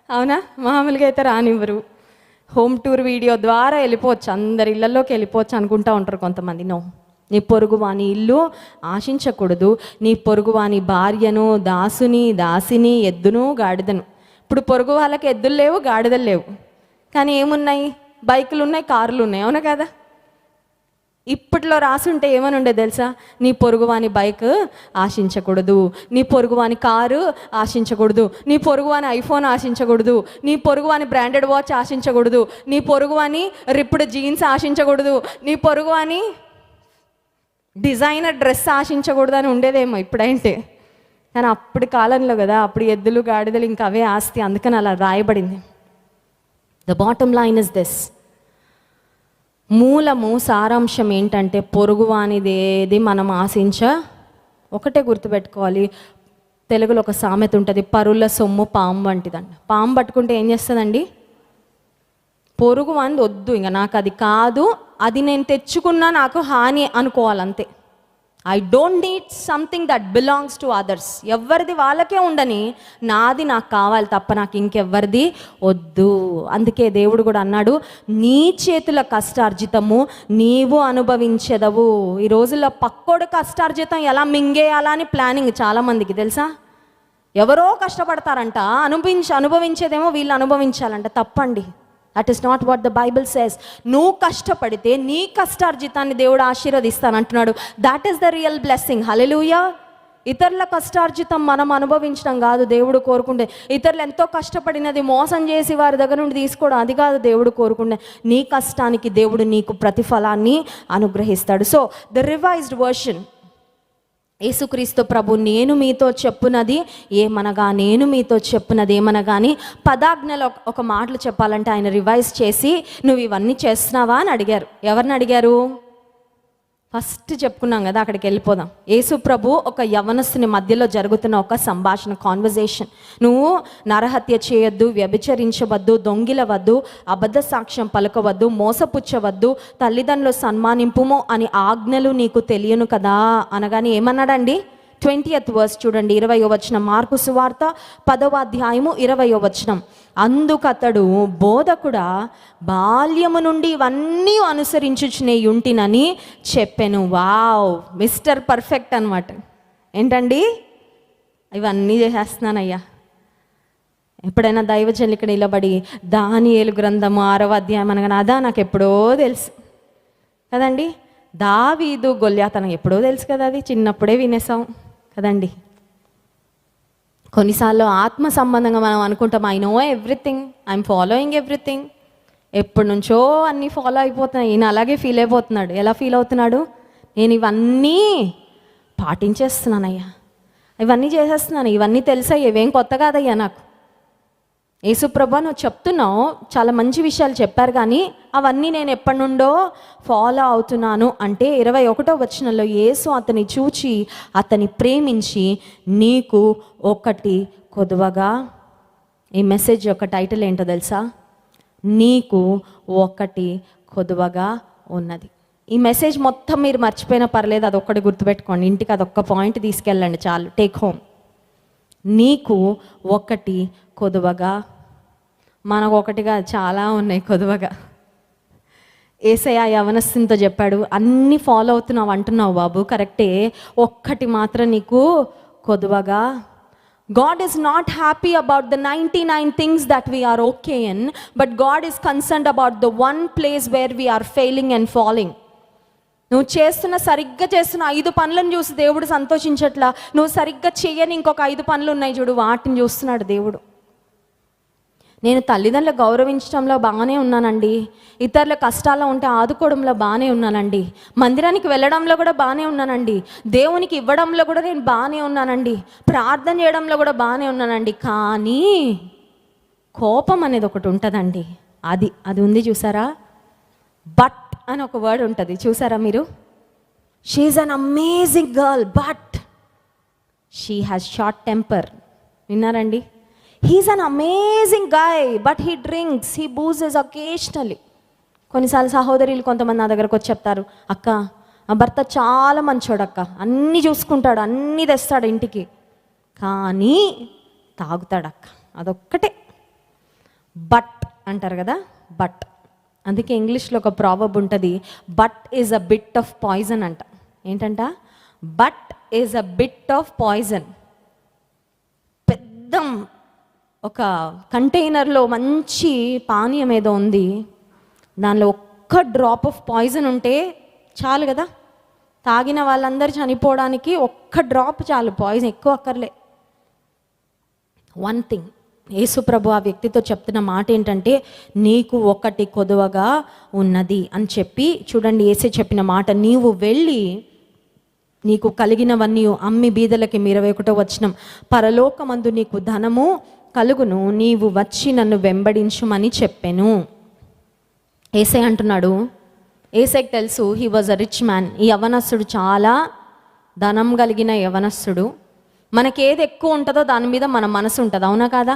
అవునా? మామూలుగా అయితే రానివ్వరు. హోమ్ టూర్ వీడియో ద్వారా వెళ్ళిపోవచ్చు, అందరి ఇళ్లలోకి వెళ్ళిపోవచ్చు అనుకుంటూ ఉంటారు కొంతమంది. నో, నీ పొరుగువాని ఇల్లు ఆశించకూడదు, నీ పొరుగువాని భార్యను, దాసిని, ఎద్దును, గాడిదను. ఇప్పుడు పొరుగు వాళ్ళకి ఎద్దులు లేవు, గాడిదలు లేవు, కానీ ఏమున్నాయి? బైకులు ఉన్నాయి, కార్లు ఉన్నాయి. అవునా కదా? ఇప్పట్లో రాసుంటే ఏమని ఉండేది తెలుసా? నీ పొరుగువాని బైక్ ఆశించకూడదు, నీ పొరుగువాని కారు ఆశించకూడదు, నీ పొరుగువాని ఐఫోన్ ఆశించకూడదు, నీ పొరుగువాని బ్రాండెడ్ వాచ్ ఆశించకూడదు, నీ పొరుగువాని రిప్డ్ జీన్స్ ఆశించకూడదు, నీ పొరుగువాని డిజైనర్ డ్రెస్ ఆశించకూడదు అని ఉండేదేమో ఇప్పుడైతే. కానీ అప్పటి కాలంలో కదా, అప్పుడు ఎద్దులు గాడిదలు ఇంకా అవే ఆస్తి, అందుకని అలా రాయబడింది. The bottom line is this. మూలము, సారాంశం ఏంటంటే పొరుగువానిదేది మనం ఒకటే గుర్తుపెట్టుకోవాలి. తెలుగులో ఒక సామెత ఉంటుంది, పరుల సొమ్ము పాము వంటిదండి. పాము పట్టుకుంటే ఏం చేస్తుందండి? పొరుగువానిది వద్దు, ఇంకా నాకు అది కాదు, అది నేను తెచ్చుకున్నా నాకు హాని అనుకోవాలంతే. I don't need something that belongs to others. ఎవరిది వాళ్ళకే ఉండని, నాది నాకు కావాలి తప్ప నాకు ఇంకెవ్వరిది వద్దు. అందుకే దేవుడు కూడా అన్నాడు, నీ చేతుల కష్టార్జితము నీవు అనుభవించెదవు. ఈ రోజుల్లో పక్కోడు కష్టార్జితం ఎలా మింగేయాలా అని ప్లానింగ్ చాలామందికి తెలుసా? ఎవరో కష్టపడతారంట, అనుభవించేదేమో వీళ్ళు అనుభవించాలంట. తప్పండి. That is not what the Bible says. నువ్వు కష్టపడితే నీ కష్టార్జితాన్ని దేవుడు ఆశీర్వదిస్తాను అంటున్నాడు. That is the real blessing. Hallelujah. ఇతరుల కష్టార్జితం మనం అనుభవించడం కాదు దేవుడు కోరుకుంటే. ఇతరులు ఎంతో కష్టపడినది మోసం చేసి వారి దగ్గర నుండి తీసుకోవడం, అది కాదు దేవుడు కోరుకుంటే. నీ కష్టానికి దేవుడు నీకు ప్రతిఫలాన్ని అనుగ్రహిస్తాడు. సో ద రివైజ్డ్ వర్షన్, యేసుక్రీస్తు ప్రభు నేను మీతో చెప్పున్నది ఏమనగాని పదాజ్ఞలో ఒక మాటలు చెప్పాలంటే ఆయన రివైజ్ చేసి, నువ్వు ఇవన్నీ చేస్తున్నావా అని అడిగారు. ఎవరిని అడిగారు? ఫస్ట్ చెప్పుకున్నాం కదా, అక్కడికి వెళ్ళిపోదాం. యేసు ప్రభు ఒక యవనస్తుని మధ్యలో జరుగుతున్న ఒక సంభాషణ, కాన్వర్జేషన్. నువ్వు నరహత్య చేయొద్దు, వ్యభిచరించవద్దు, దొంగిలవద్దు, అబద్ధ సాక్ష్యం పలకవద్దు, మోసపుచ్చవద్దు, తల్లిదండ్రులు సన్మానింపుము అని ఆజ్ఞలు నీకు తెలియను కదా అనగానే ఏమన్నాడండి? 20th verse చూడండి, 20వ వచనం, మార్కు సువార్త 10వ అధ్యాయము 20వ వచనం. అందుకతడు, బోధకుడా, బాల్యము నుండి ఇవన్నీ అనుసరించుచునేయుంటినని చెప్పెను. వావ్, మిస్టర్ పర్ఫెక్ట్ అనమాట. ఏంటండి? ఇవన్నీ చేసేస్తున్నానయ్యా. ఎప్పుడైనా దైవజనులు ఇక్కడ నిలబడి దానియేలు గ్రంథము 6వ అధ్యాయం అనగానే అదా నాకు ఎప్పుడో తెలుసు కదండి. దావీదు గొల్యాత్ నాకు ఎప్పుడో తెలుసు కదా, అది చిన్నప్పుడే వినేసాం కదండి. కొన్నిసార్లు ఆత్మ సంబంధంగా మనం అనుకుంటాం, I know everything, I'm following everything. ఎప్పటి నుంచో అన్నీ ఫాలో అయిపోతున్నాయి. ఈయన అలాగే ఫీల్ అయిపోతున్నాడు. ఎలా ఫీల్ అవుతున్నాడు? నేను ఇవన్నీ పాటించేస్తున్నానయ్యా, ఇవన్నీ చేసేస్తున్నాను, ఇవన్నీ తెలుసా, ఇవేం కొత్త కాదయ్యా నాకు. యేసుప్రభు నువ్వు చెప్తున్నావు, చాలా మంచి విషయాలు చెప్పారు, కానీ అవన్నీ నేను ఎప్పటి నుండో ఫాలో అవుతున్నాను అంటే 21వ వచనంలో యేసు అతని చూచి అతని ప్రేమించి నీకు ఒకటి కొదువగా. ఈ మెసేజ్ యొక్క టైటిల్ ఏంటో తెలుసా? నీకు ఒకటి కొదువగా ఉన్నది. ఈ మెసేజ్ మొత్తం మీరు మర్చిపోయినా పర్లేదు, అదొక్కటి గుర్తుపెట్టుకోండి. ఇంటికి అదొక్క పాయింట్ తీసుకెళ్ళండి చాలు, టేక్ హోమ్. నీకు ఒకటి కొదువగా. మనకు ఒకటిగా చాలా ఉన్నాయి కొదువగా. యేసయ్య యవనస్తునితో చెప్పాడు, అన్నీ ఫాలో అవుతున్నావు అంటున్నావు బాబు, కరెక్టే, ఒక్కటి మాత్రం నీకు కొదువగా. God is not happy about the 99 things that we are okay in, but God is concerned about the one place where we are failing and falling. నువ్వు సరిగ్గా చేస్తున్న 5 పనులను చూసి దేవుడు సంతోషించట్లా. నువ్వు సరిగ్గా చేయని ఇంకొక 5 పనులు ఉన్నాయి చూడు, వాటిని చూస్తున్నాడు దేవుడు. నేను తల్లిదండ్రులు గౌరవించడంలో బాగానే ఉన్నానండి, ఇతరుల కష్టాల్లో ఉంటే ఆదుకోవడంలో బాగానే ఉన్నానండి, మందిరానికి వెళ్ళడంలో కూడా బాగానే ఉన్నానండి, దేవునికి ఇవ్వడంలో కూడా నేను బాగానే ఉన్నానండి, ప్రార్థన చేయడంలో కూడా బాగానే ఉన్నానండి, కానీ కోపం అనేది ఒకటి ఉంటుందండి, అది ఉంది చూసారా. బట్ అని ఒక వర్డ్ ఉంటుంది చూసారా మీరు. She's an amazing girl but she has short temper. విన్నారండి? He's an amazing guy but he drinks, he boozes occasionally. కొన్నిసార్లు సహోదరులు కొంతమంది నా దగ్గరకు వచ్చి చెప్తారు, అక్క ఆ భర్త చాలా మంచోడు అక్క, అన్నీ చూసుకుంటాడు, అన్నీ తెస్తాడు ఇంటికి, కానీ తాగుతాడక్క, అదొక్కటే. బట్ అంటారు కదా, బట్. అందుకే ఇంగ్లీష్లో ఒక ప్రావర్బ్ ఉంటుంది, but is a bit of poison అంట. ఏంటంట? But is a bit of poison. పెద్ద ఒక కంటైనర్లో మంచి పానీయం ఏదో ఉంది, దానిలో ఒక్క డ్రాప్ ఆఫ్ పాయిజన్ ఉంటే చాలు కదా, తాగిన వాళ్ళందరూ చనిపోవడానికి ఒక్క డ్రాప్ చాలు, పాయిజన్ ఎక్కువ అక్కర్లే. వన్ థింగ్, యేసుప్రభు ఆ వ్యక్తితో చెప్తున్న మాట ఏంటంటే, నీకు ఒకటి కొదువగా ఉన్నది అని చెప్పి, చూడండి యేసే చెప్పిన మాట, నీవు వెళ్ళి నీకు కలిగినవన్నీ అమ్మి బీదలకి 21వ వచనం, పరలోకమందు నీకు ధనము కలుగును, నీవు వచ్చి నన్ను వెంబడించుమని చెప్పెను. యేసే అంటున్నాడు, యేసేకి తెలుసు he was a rich man. ఈ యవనస్తుడు చాలా ధనం కలిగిన యవనస్తుడు. మనకేది ఎక్కువ ఉంటుందో దాని మీద మన మనసు ఉంటుంది, అవునా కాదా?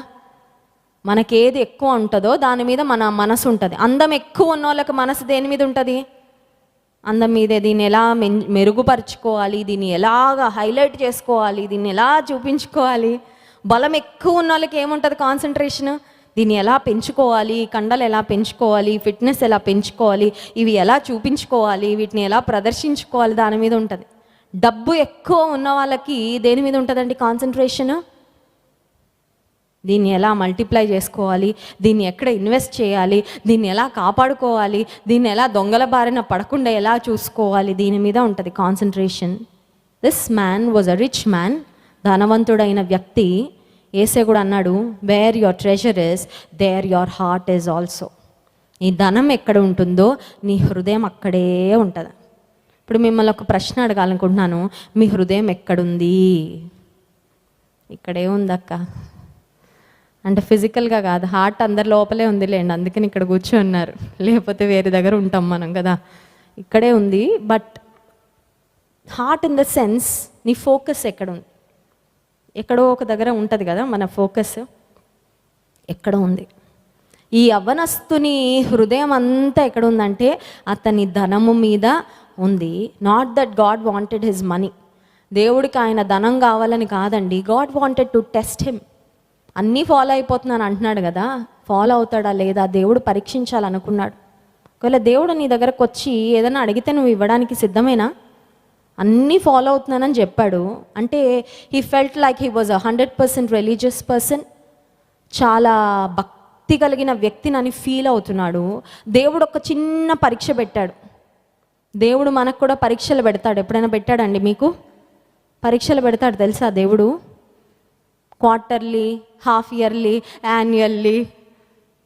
మనకేది ఎక్కువ ఉంటుందో దాని మీద మన మనసు ఉంటుంది. అందం ఎక్కువ ఉన్న వాళ్ళకి మనసు దేని మీద ఉంటుంది? అందం మీదే. దీన్ని ఎలా మెరుగుపరుచుకోవాలి, దీన్ని ఎలాగా హైలైట్ చేసుకోవాలి, దీన్ని ఎలా చూపించుకోవాలి. బలం ఎక్కువ ఉన్న వాళ్ళకి ఏముంటుంది? కాన్సన్ట్రేషన్. దీన్ని ఎలా పెంచుకోవాలి, కండలు ఎలా పెంచుకోవాలి, ఫిట్నెస్ ఎలా పెంచుకోవాలి, ఇవి ఎలా చూపించుకోవాలి, వీటిని ఎలా ప్రదర్శించుకోవాలి, దాని మీద ఉంటుంది. డబ్బు ఎక్కువ ఉన్న వాళ్ళకి దేని మీద ఉంటుందండి కాన్సన్ట్రేషన్? దీన్ని ఎలా మల్టిప్లై చేసుకోవాలి, దీన్ని ఎక్కడ ఇన్వెస్ట్ చేయాలి, దీన్ని ఎలా కాపాడుకోవాలి, దీన్ని ఎలా దొంగల బారిన పడకుండా ఎలా చూసుకోవాలి, దీని మీద ఉంటుంది concentration. This man was a rich man. ధనవంతుడైన వ్యక్తి. యేసే కూడా అన్నాడు, where your treasure is there your heart is also. నీ ధనం ఎక్కడ ఉంటుందో నీ హృదయం అక్కడే ఉంటుంది. ఇప్పుడు మిమ్మల్ని ఒక ప్రశ్న అడగాలనుకుంటున్నాను, మీ హృదయం ఎక్కడుంది? ఇక్కడే ఉందక్క అంటే ఫిజికల్గా కాదు, హార్ట్ అందరి లోపలే ఉందిలేండి, అందుకని ఇక్కడ కూర్చోన్నారు, లేకపోతే వేరే దగ్గర ఉంటాం మనం కదా. ఇక్కడే ఉంది. But heart in the sense, నీ ఫోకస్ ఎక్కడ ఉంది? ఎక్కడో ఒక దగ్గర ఉంటుంది కదా మన ఫోకస్, ఎక్కడ ఉంది? ఈ యవ్వనస్తుని హృదయం అంతా ఎక్కడ ఉందంటే అతని ధనము మీద ఉంది. Not that God wanted his money. దేవుడికి ఆయన ధనం కావాలని కాదండి, God wanted to test him. అన్నీ ఫాలో అయిపోతున్నాను అంటున్నాడు కదా, ఫాలో అవుతాడా లేదా దేవుడు పరీక్షించాలనుకున్నాడు. ఒకవేళ దేవుడు నీ దగ్గరకు వచ్చి ఏదైనా అడిగితే నువ్వు ఇవ్వడానికి సిద్ధమేనా? అన్నీ ఫాలో అవుతున్నానని చెప్పాడు అంటే he felt like he was 100% religious person. చాలా భక్తి కలిగిన వ్యక్తిని అని ఫీల్ అవుతున్నాడు. దేవుడు ఒక చిన్న పరీక్ష పెట్టాడు. దేవుడు మనకు కూడా పరీక్షలు పెడతాడు. ఎప్పుడైనా పెట్టాడండి మీకు? పరీక్షలు పెడతాడు తెలుసా దేవుడు? క్వార్టర్లీ, హాఫ్ ఇయర్లీ, యాన్యువల్లీ,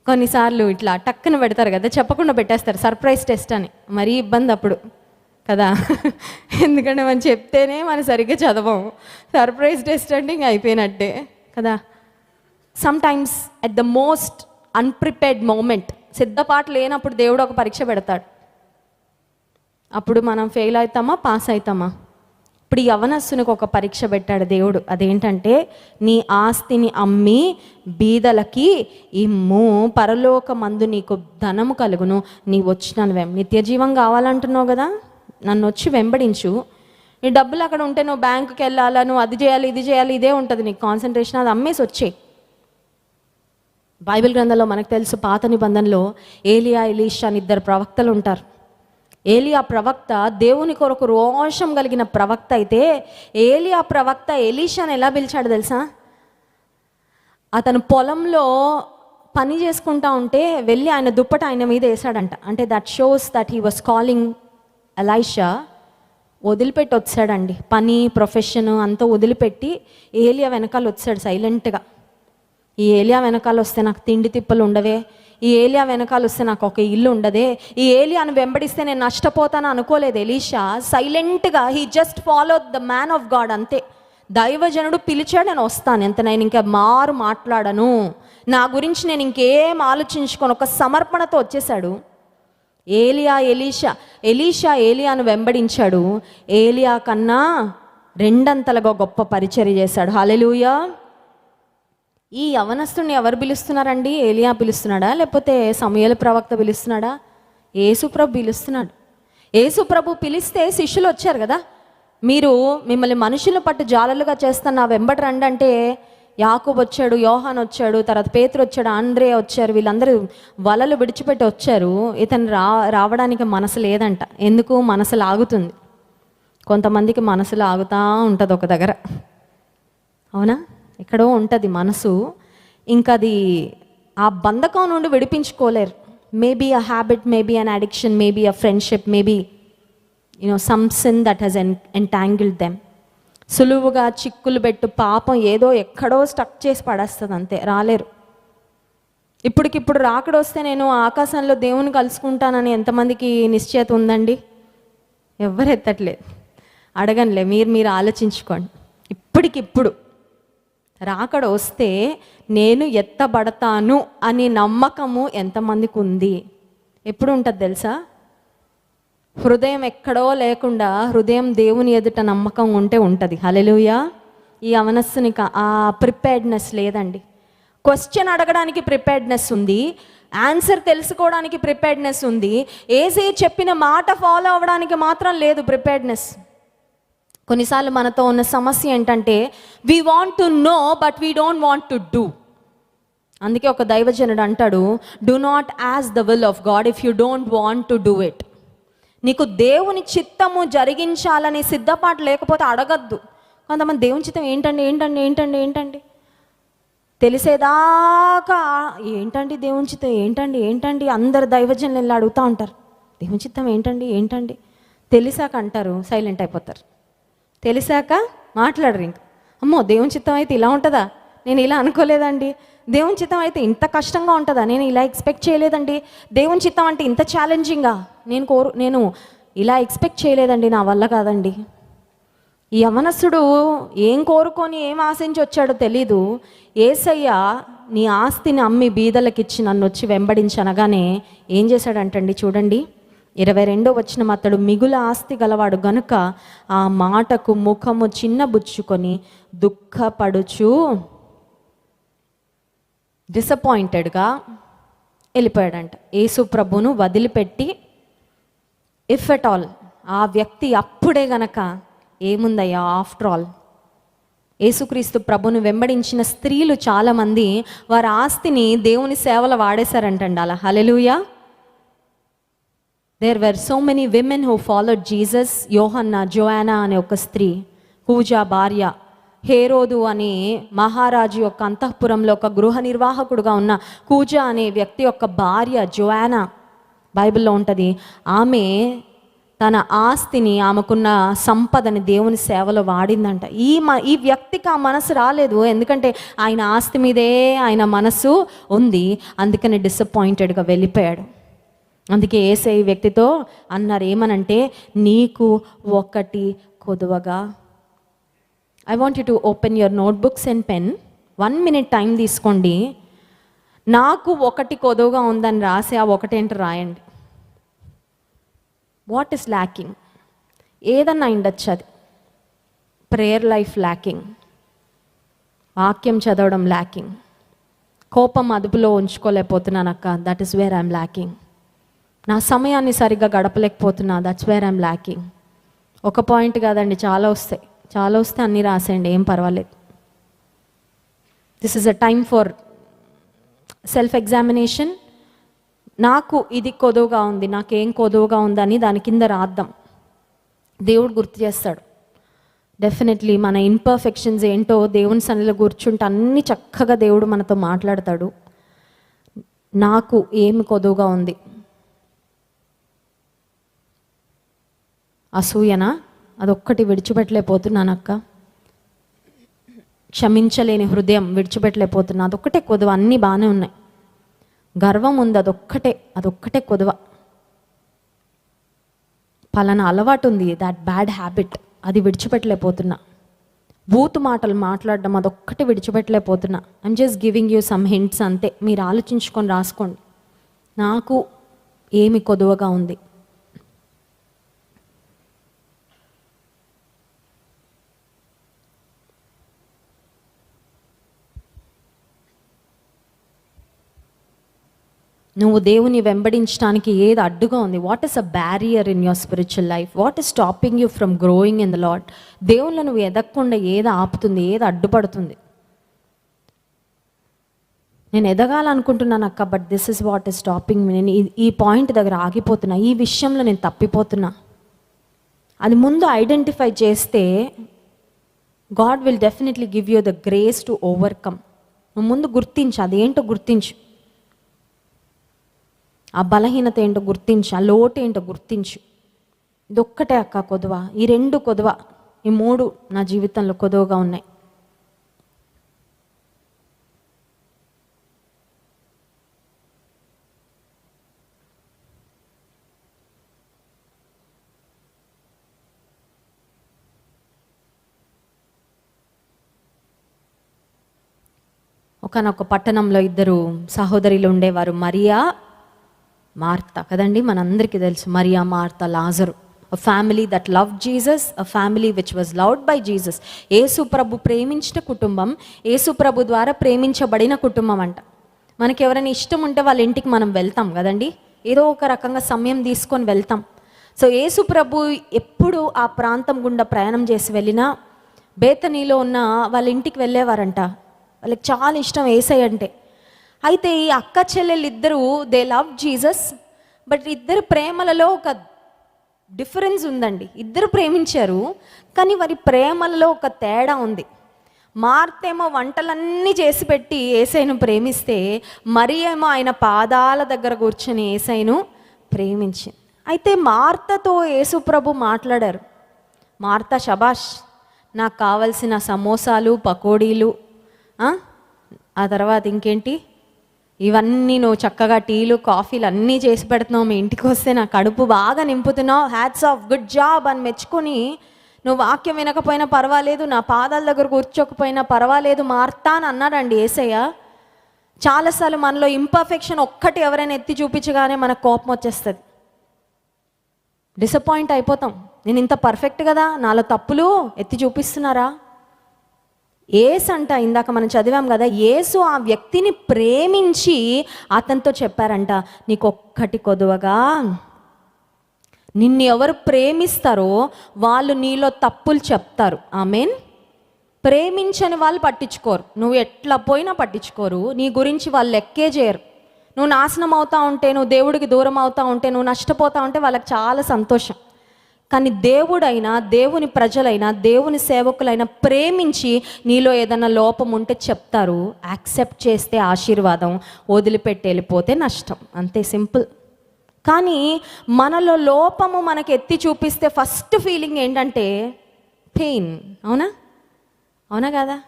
కొన్నిసార్లు ఇట్లా టక్కున పెడతారు కదా, చెప్పకుండా పెట్టేస్తారు, సర్ప్రైజ్ టెస్ట్ అని. మరీ ఇబ్బంది అప్పుడు కదా, ఎందుకంటే మనం చెప్తేనే మనం సరిగ్గా చదవం. సర్ప్రైజ్ టెస్ట్ అంటే ఇంక అయిపోయినట్టే కదా. Sometimes at the most unprepared moment, సిద్ధపాటు లేనప్పుడు దేవుడు ఒక పరీక్ష పెడతాడు. అప్పుడు మనం ఫెయిల్ అవుతామా, పాస్ అవుతామా? ఇప్పుడు ఈ యవనస్తునికి ఒక పరీక్ష పెట్టాడు దేవుడు. అదేంటంటే, నీ ఆస్తిని అమ్మి బీదలకి ఇమ్ము, పరలోకమందు నీకు ధనము కలుగును, నీ వచ్చి నన్ను నిత్య జీవం కావాలంటున్నావు కదా, నన్ను వచ్చి వెంబడించు. నీ డబ్బులు అక్కడ ఉంటే నువ్వు బ్యాంకుకి వెళ్ళాలా, నువ్వు అది చేయాలి ఇది చేయాలి, ఇదే ఉంటుంది నీకు కాన్సన్ట్రేషన్. అది అమ్మేసి వచ్చే. బైబిల్ గ్రంథంలో మనకు తెలుసు, పాత నిబంధనలో ఏలియా, ఎలీషా అని 2 ప్రవక్తలు ఉంటారు. ఏలియా ప్రవక్త దేవుని కొరకు రోషం కలిగిన ప్రవక్త అయితే, ఏలియా ప్రవక్త ఎలీషాని ఎలా పిలిచాడు తెలుసా? అతను పొలంలో పని చేసుకుంటా ఉంటే వెళ్ళి ఆయన దుప్పట ఆయన మీద వేసాడంట. అంటే that shows that he was calling Elisha. వదిలిపెట్టి వచ్చాడండి, పని ప్రొఫెషన్ అంతా వదిలిపెట్టి ఏలియా వెనకాల వచ్చాడు సైలెంట్గా. ఈ ఏలియా వెనకాల వస్తే నాకు తిండి తిప్పలు ఉండవే, ఈ ఏలియా వెనకాల వస్తే నాకు ఒక ఇల్లు ఉండదే, ఈ ఏలియాను వెంబడిస్తే నేను నష్టపోతాను అనుకోలేదు ఎలీషా. సైలెంట్గా he just follow the man of God, అంతే. దైవజనుడు పిలిచాడు, నేను వస్తాను, ఎంత నేను ఇంకా మాట్లాడను, నా గురించి నేను ఇంకేం ఆలోచించుకొని ఒక సమర్పణతో వచ్చేసాడు. ఎలీషా ఏలియాను వెంబడించాడు. ఏలియా కన్నా రెండంతలుగా గొప్ప పరిచర్య చేశాడు. హల్లెలూయా. ఈ యవనస్తుని ఎవరు పిలుస్తున్నారండి? ఏలియా పిలుస్తున్నాడా, లేకపోతే సమూయేలు ప్రవక్త పిలుస్తున్నాడా? యేసుప్రభు పిలుస్తున్నాడు. యేసుప్రభు పిలిస్తే శిష్యులు వచ్చారు కదా, మీరు మిమ్మల్ని మనుషుల పట్టు జాలలుగా చేస్తాను, నా వెంబడి రండి అంటే యాకోబు వచ్చాడు, యోహాన్ వచ్చాడు, తర్వాత పేతురు వచ్చాడు, ఆంద్రే వచ్చారు. వీళ్ళందరూ వలలు విడిచిపెట్టి వచ్చారు. ఇతను రావడానికి మనసు లేదంట. ఎందుకు? మనసు లాగుతుంది. కొంతమందికి మనసు లాగుతూ ఉంటుంది ఒక దగ్గర, అవునా? ఎక్కడో ఉంటుంది మనసు. ఇంకా అది ఆ బంధకం నుండి విడిపించుకోలేరు. Maybe a habit, maybe an addiction, maybe a friendship, maybe some sin that has entangled them. సులువుగా చిక్కులు పెట్టు పాపం ఏదో ఎక్కడో స్టక్ చేసి పడేస్తుంది, అంతే, రాలేరు. ఇప్పటికిప్పుడు రాకడొస్తే నేను ఆకాశంలో దేవుని కలుసుకుంటానని ఎంతమందికి నిశ్చయత ఉందండి? ఎవరు ఎత్తట్లేదు. అడగనులే, మీరు ఆలోచించుకోండి. ఇప్పటికిప్పుడు రాకడ వస్తే నేను ఎత్తబడతాను అని నమ్మకము ఎంతమందికి ఉంది? ఎప్పుడు ఉంటుంది తెలుసా? హృదయం ఎక్కడో లేకుండా హృదయం దేవుని ఎదుట నమ్మకం ఉంటే ఉంటుంది. హల్లెలూయా. ఈ అవనస్సునికి ఆ ప్రిపేర్డ్నెస్ లేదండి. క్వశ్చన్ అడగడానికి ప్రిపేర్డ్నెస్ ఉంది, ఆన్సర్ తెలుసుకోవడానికి ప్రిపేర్డ్నెస్ ఉంది. యేసయ్య చెప్పిన మాట ఫాలో అవ్వడానికి మాత్రం లేదు ప్రిపేర్డ్నెస్. కొన్నిసార్లు మనతో ఉన్న సమస్య ఏంటంటే we want to know but we don't want to do. అందుకే ఒక దైవజనుడు అంటాడు, do not as the will of God if you don't want to do it. నీకు దేవుని చిత్తము జరిగించాలని సిద్ధపాటు లేకపోతే అడగద్దు. కొంతమంది దేవుని చిత్తం ఏంటండి ఏంటండి ఏంటండి ఏంటండి తెలిసేదాకా ఏంటండి దేవుని చిత్తం ఏంటండి ఏంటండి అందరు దైవజనులు వెళ్ళి అడుగుతూ ఉంటారు. దేవుని చిత్తం ఏంటండి ఏంటండి తెలిసాక అంటారు, సైలెంట్ అయిపోతారు. తెలిసాక మాట్లాడరు. ఇంక అమ్మో దేవుని చిత్తం అయితే ఇలా ఉంటుందా, నేను ఇలా అనుకోలేదండి. దేవుని చిత్తం అయితే ఇంత కష్టంగా ఉంటుందా, నేను ఇలా ఎక్స్పెక్ట్ చేయలేదండి. దేవుని చిత్తం అంటే ఇంత ఛాలెంజింగా నేను ఇలా ఎక్స్పెక్ట్ చేయలేదండి, నా వల్ల కాదండి. ఈ యవనస్తుడు ఏం కోరుకొని ఏం ఆశించి వచ్చాడో తెలీదు. యేసయ్య నీ ఆస్తిని అమ్మి బీదలకిచ్చి నన్ను వచ్చి వెంబడించనగానే ఏం చేశాడంటండి చూడండి, 22వ వచనం, అతడు మిగుల ఆస్తి గలవాడు గనుక ఆ మాటకు ముఖము చిన్నబుచ్చుకొని దుఃఖపడుచు డిసప్పాయింటెడ్గా వెళ్ళిపోయాడంట. యేసు ప్రభును వదిలిపెట్టి, ఇఫ్ ఎట్ ఆల్ ఆ వ్యక్తి అప్పుడే గనక ఏముందయ్యా, ఆఫ్టర్ ఆల్ యేసుక్రీస్తు ప్రభును వెంబడించిన స్త్రీలు చాలామంది వారి ఆస్తిని దేవుని సేవలో వాడేశారంటండి. అలా హల్లెలూయా. There were so many women who followed Jesus. Yohanna, జోయానా అనే ఒక స్త్రీ, కూజా భార్య, హేరోదు అనే మహారాజు యొక్క అంతఃపురంలో ఒక గృహ నిర్వాహకుడుగా ఉన్న కూజా అనే వ్యక్తి యొక్క భార్య జోయానా, బైబిల్లో ఉంటుంది. ఆమె తన ఆస్తిని, ఆమెకున్న సంపదని దేవుని సేవలో వాడిందంట. ఈ వ్యక్తికి ఆ మనసు రాలేదు, ఎందుకంటే ఆయన ఆస్తి మీదే ఆయన మనసు ఉంది. అందుకని డిసప్పాయింటెడ్గా వెళ్ళిపోయాడు. అందుకే యేసయ్య వ్యక్తితో అన్నారు ఏమనంటే, నీకు ఒకటి కొదువగా. I want you to open your notebooks and pen. 1 minute time తీసుకోండి. నాకు ఒకటి కొదువుగా ఉందని రాసి ఆ ఒకటేంటో రాయండి. What is lacking? ఏదన్నా ఉండొచ్చు అది. ప్రేయర్ లైఫ్ ల్యాకింగ్, వాక్యం చదవడం ల్యాకింగ్, కోపం అదుపులో ఉంచుకోలేకపోతున్నాను అక్క, that is where I'm lacking. నా సమయాన్ని సరిగ్గా గడపలేకపోతున్నా, దట్స్ వేర్ ఐఎమ్ ల్యాకింగ్. ఒక పాయింట్ కాదండి, చాలా వస్తే అన్నీ రాసేయండి, ఏం పర్వాలేదు. This is a time for self examination. నాకు ఇది కొదువుగా ఉంది, నాకేం కొదువుగా ఉందని దాని కింద రాద్దాం. దేవుడు గుర్తు చేస్తాడు. డెఫినెట్లీ మన ఇంపర్ఫెక్షన్స్ ఏంటో దేవుని సన్నిధిలో కూర్చుంటే అన్నీ చక్కగా దేవుడు మనతో మాట్లాడతాడు. నాకు ఏమి కొదువుగా ఉంది? అసూయనా? అదొక్కటి విడిచిపెట్టలేకపోతున్నానక్క. క్షమించలేని హృదయం విడిచిపెట్టలేకపోతున్నా, అదొక్కటే కొదువ. అన్నీ బాగానే ఉన్నాయి. గర్వం ఉంది, అదొక్కటే కొదువ. పలానా అలవాటు ఉంది, దాట్ బ్యాడ్ హ్యాబిట్, అది విడిచిపెట్టలేకపోతున్నా. బూతు మాటలు మాట్లాడడం అదొక్కటి విడిచిపెట్టలేకపోతున్నా. I'm just giving you some hints అంతే. మీరు ఆలోచించుకొని రాసుకోండి. నాకు ఏమి కొదువగా ఉంది. నువ్వు దేవుని వెంబడించడానికి ఏది అడ్డుగా ఉంది? What is a barrier in your spiritual life? What is stopping you from growing in the lord? దేవుళ్ళు నువ్వు ఎదగకుండా ఏది ఆపుతుంది, ఏది అడ్డుపడుతుంది? నేను ఎదగాలనుకుంటున్నాను అక్క, but this is what is stopping మీ. నేను ఈ పాయింట్ దగ్గర ఆగిపోతున్నా, ఈ విషయంలో నేను తప్పిపోతున్నా. అది ముందు ఐడెంటిఫై చేస్తే God will definitely give you the grace to overcome. నువ్వు ముందు గుర్తించు, అదేంటో గుర్తించు. ఆ బలహీనత ఏంటో గుర్తించు, ఆ లోటు ఏంటో గుర్తించు. ఇదొక్కటే అక్క కొదువ. ఈ 2 కొదువ, ఈ 3 నా జీవితంలో కొదువగా ఉన్నాయి. ఒకనొక పట్టణంలో 2 సహోదరులు ఉండేవారు, మరియా, మార్తా. కదండి, మనందరికీ తెలుసు మరియా, మార్తా, లాజరు. A family that love Jesus, a family which was loved by Jesus. Yesu ప్రభు ప్రేమించిన కుటుంబం, యేసు ప్రభు ద్వారా ప్రేమించబడిన కుటుంబం అంట. మనకి ఎవరైనా ఇష్టం ఉంటే వాళ్ళ ఇంటికి మనం వెళ్తాం కదండి, ఏదో ఒక రకంగా సమయం తీసుకొని వెళ్తాం. సో యేసు ప్రభు ఎప్పుడు ఆ ప్రాంతం గుండా ప్రయాణం చేసి వెళ్ళినా బేతనీలో ఉన్న వాళ్ళ ఇంటికి వెళ్ళేవారంట. వాళ్ళకి చాలా ఇష్టం యేసయ్య అంటే. అయితే ఈ అక్క చెల్లెలు ఇద్దరు, దే లవ్ జీసస్, బట్ ఇద్దరు ప్రేమలలో ఒక డిఫరెన్స్ ఉందండి. ఇద్దరు ప్రేమించారు, కానీ వారి ప్రేమలలో ఒక తేడా ఉంది. మార్తేమో వంటలన్నీ చేసి పెట్టి యేసయ్యను ప్రేమిస్తే, మరి ఏమో ఆయన పాదాల దగ్గర కూర్చొని యేసయ్యను ప్రేమించింది. అయితే మార్తతో యేసు ప్రభు మాట్లాడారు. మార్తా, శబాష్, నాకు కావలసిన సమోసాలు, పకోడీలు, ఆ తర్వాత ఇంకేంటి, ఇవన్నీ నువ్వు చక్కగా టీలు, కాఫీలు అన్నీ చేసి పెడుతున్నావు, మీ ఇంటికి వస్తే నా కడుపు బాగా నింపుతున్నావు, హ్యాట్స్ ఆఫ్, గుడ్ జాబ్ అని మెచ్చుకొని, నువ్వు వాక్యం వినకపోయినా పర్వాలేదు, నా పాదాల దగ్గర కూర్చోకపోయినా పర్వాలేదు మార్తా అని అన్నాడండి యేసయ్య. చాలాసార్లు మనలో ఇంపర్ఫెక్షన్ ఒక్కటి ఎవరైనా ఎత్తి చూపించగానే మనకు కోపం వచ్చేస్తుంది, డిసప్పాయింట్ అయిపోతాం. నేను ఇంత పర్ఫెక్ట్ కదా, నాలో తప్పులు ఎత్తి చూపిస్తున్నారా? యేసు అంట, ఇందాక మనం చదివాం కదా, యేసు ఆ వ్యక్తిని ప్రేమించి అతనితో చెప్పారంట, నీకొక్కటి కొదువగా, నిన్ను ఎవరు ప్రేమిస్తారో వాళ్ళు నీలో తప్పులు చెప్తారు. ఆమేన్. ప్రేమించని వాళ్ళు పట్టించుకోరు, నువ్వు ఎట్లా పోయినా పట్టించుకోరు, నీ గురించి వాళ్ళు లెక్కే చేయరు. నువ్వు నాశనం అవుతా ఉంటే, నువ్వు దేవుడికి దూరం అవుతా ఉంటే, నువ్వు నష్టపోతా ఉంటే వాళ్ళకి చాలా సంతోషం. కానీ దేవుడైనా, దేవుని ప్రజలైనా, దేవుని సేవకులైనా ప్రేమించి నీలో ఏదైనా లోపం ఉంటే చెప్తారు. యాక్సెప్ట్ చేస్తే ఆశీర్వాదం, వదిలిపెట్టి వెళ్ళిపోతే నష్టం, అంతే సింపుల్. కానీ మనలో లోపము మనకి ఎత్తి చూపిస్తే ఫస్ట్ ఫీలింగ్ ఏంటంటే పెయిన్. అవునా, అవునా కదా?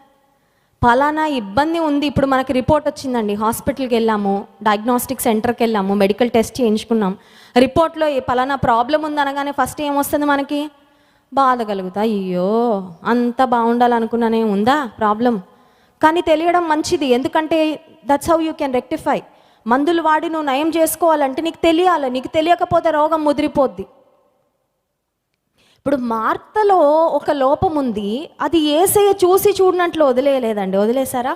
పలానా ఇబ్బంది ఉంది, ఇప్పుడు మనకి రిపోర్ట్ వచ్చిందండి, హాస్పిటల్కి వెళ్ళాము, డయాగ్నోస్టిక్ సెంటర్కి వెళ్ళాము, మెడికల్ టెస్ట్ చేయించుకున్నాం, రిపోర్ట్లో పలానా ప్రాబ్లం ఉంది అనగానే ఫస్ట్ ఏమొస్తుంది మనకి? బాధ కలుగుతా, అయ్యో అంతా బాగుండాలనుకున్నానే, ఉందా ప్రాబ్లం? కానీ తెలియడం మంచిది, ఎందుకంటే that's how you can rectify. మందులు వాడి నువ్వు నయం చేసుకోవాలంటే నీకు తెలియాలి, నీకు తెలియకపోతే రోగం ముదిరిపోద్ది. ఇప్పుడు మార్తలో ఒక లోపం ఉంది, అది యేసయ్య చూసి చూడనట్లు వదిలేయలేదండి. వదిలేశారా?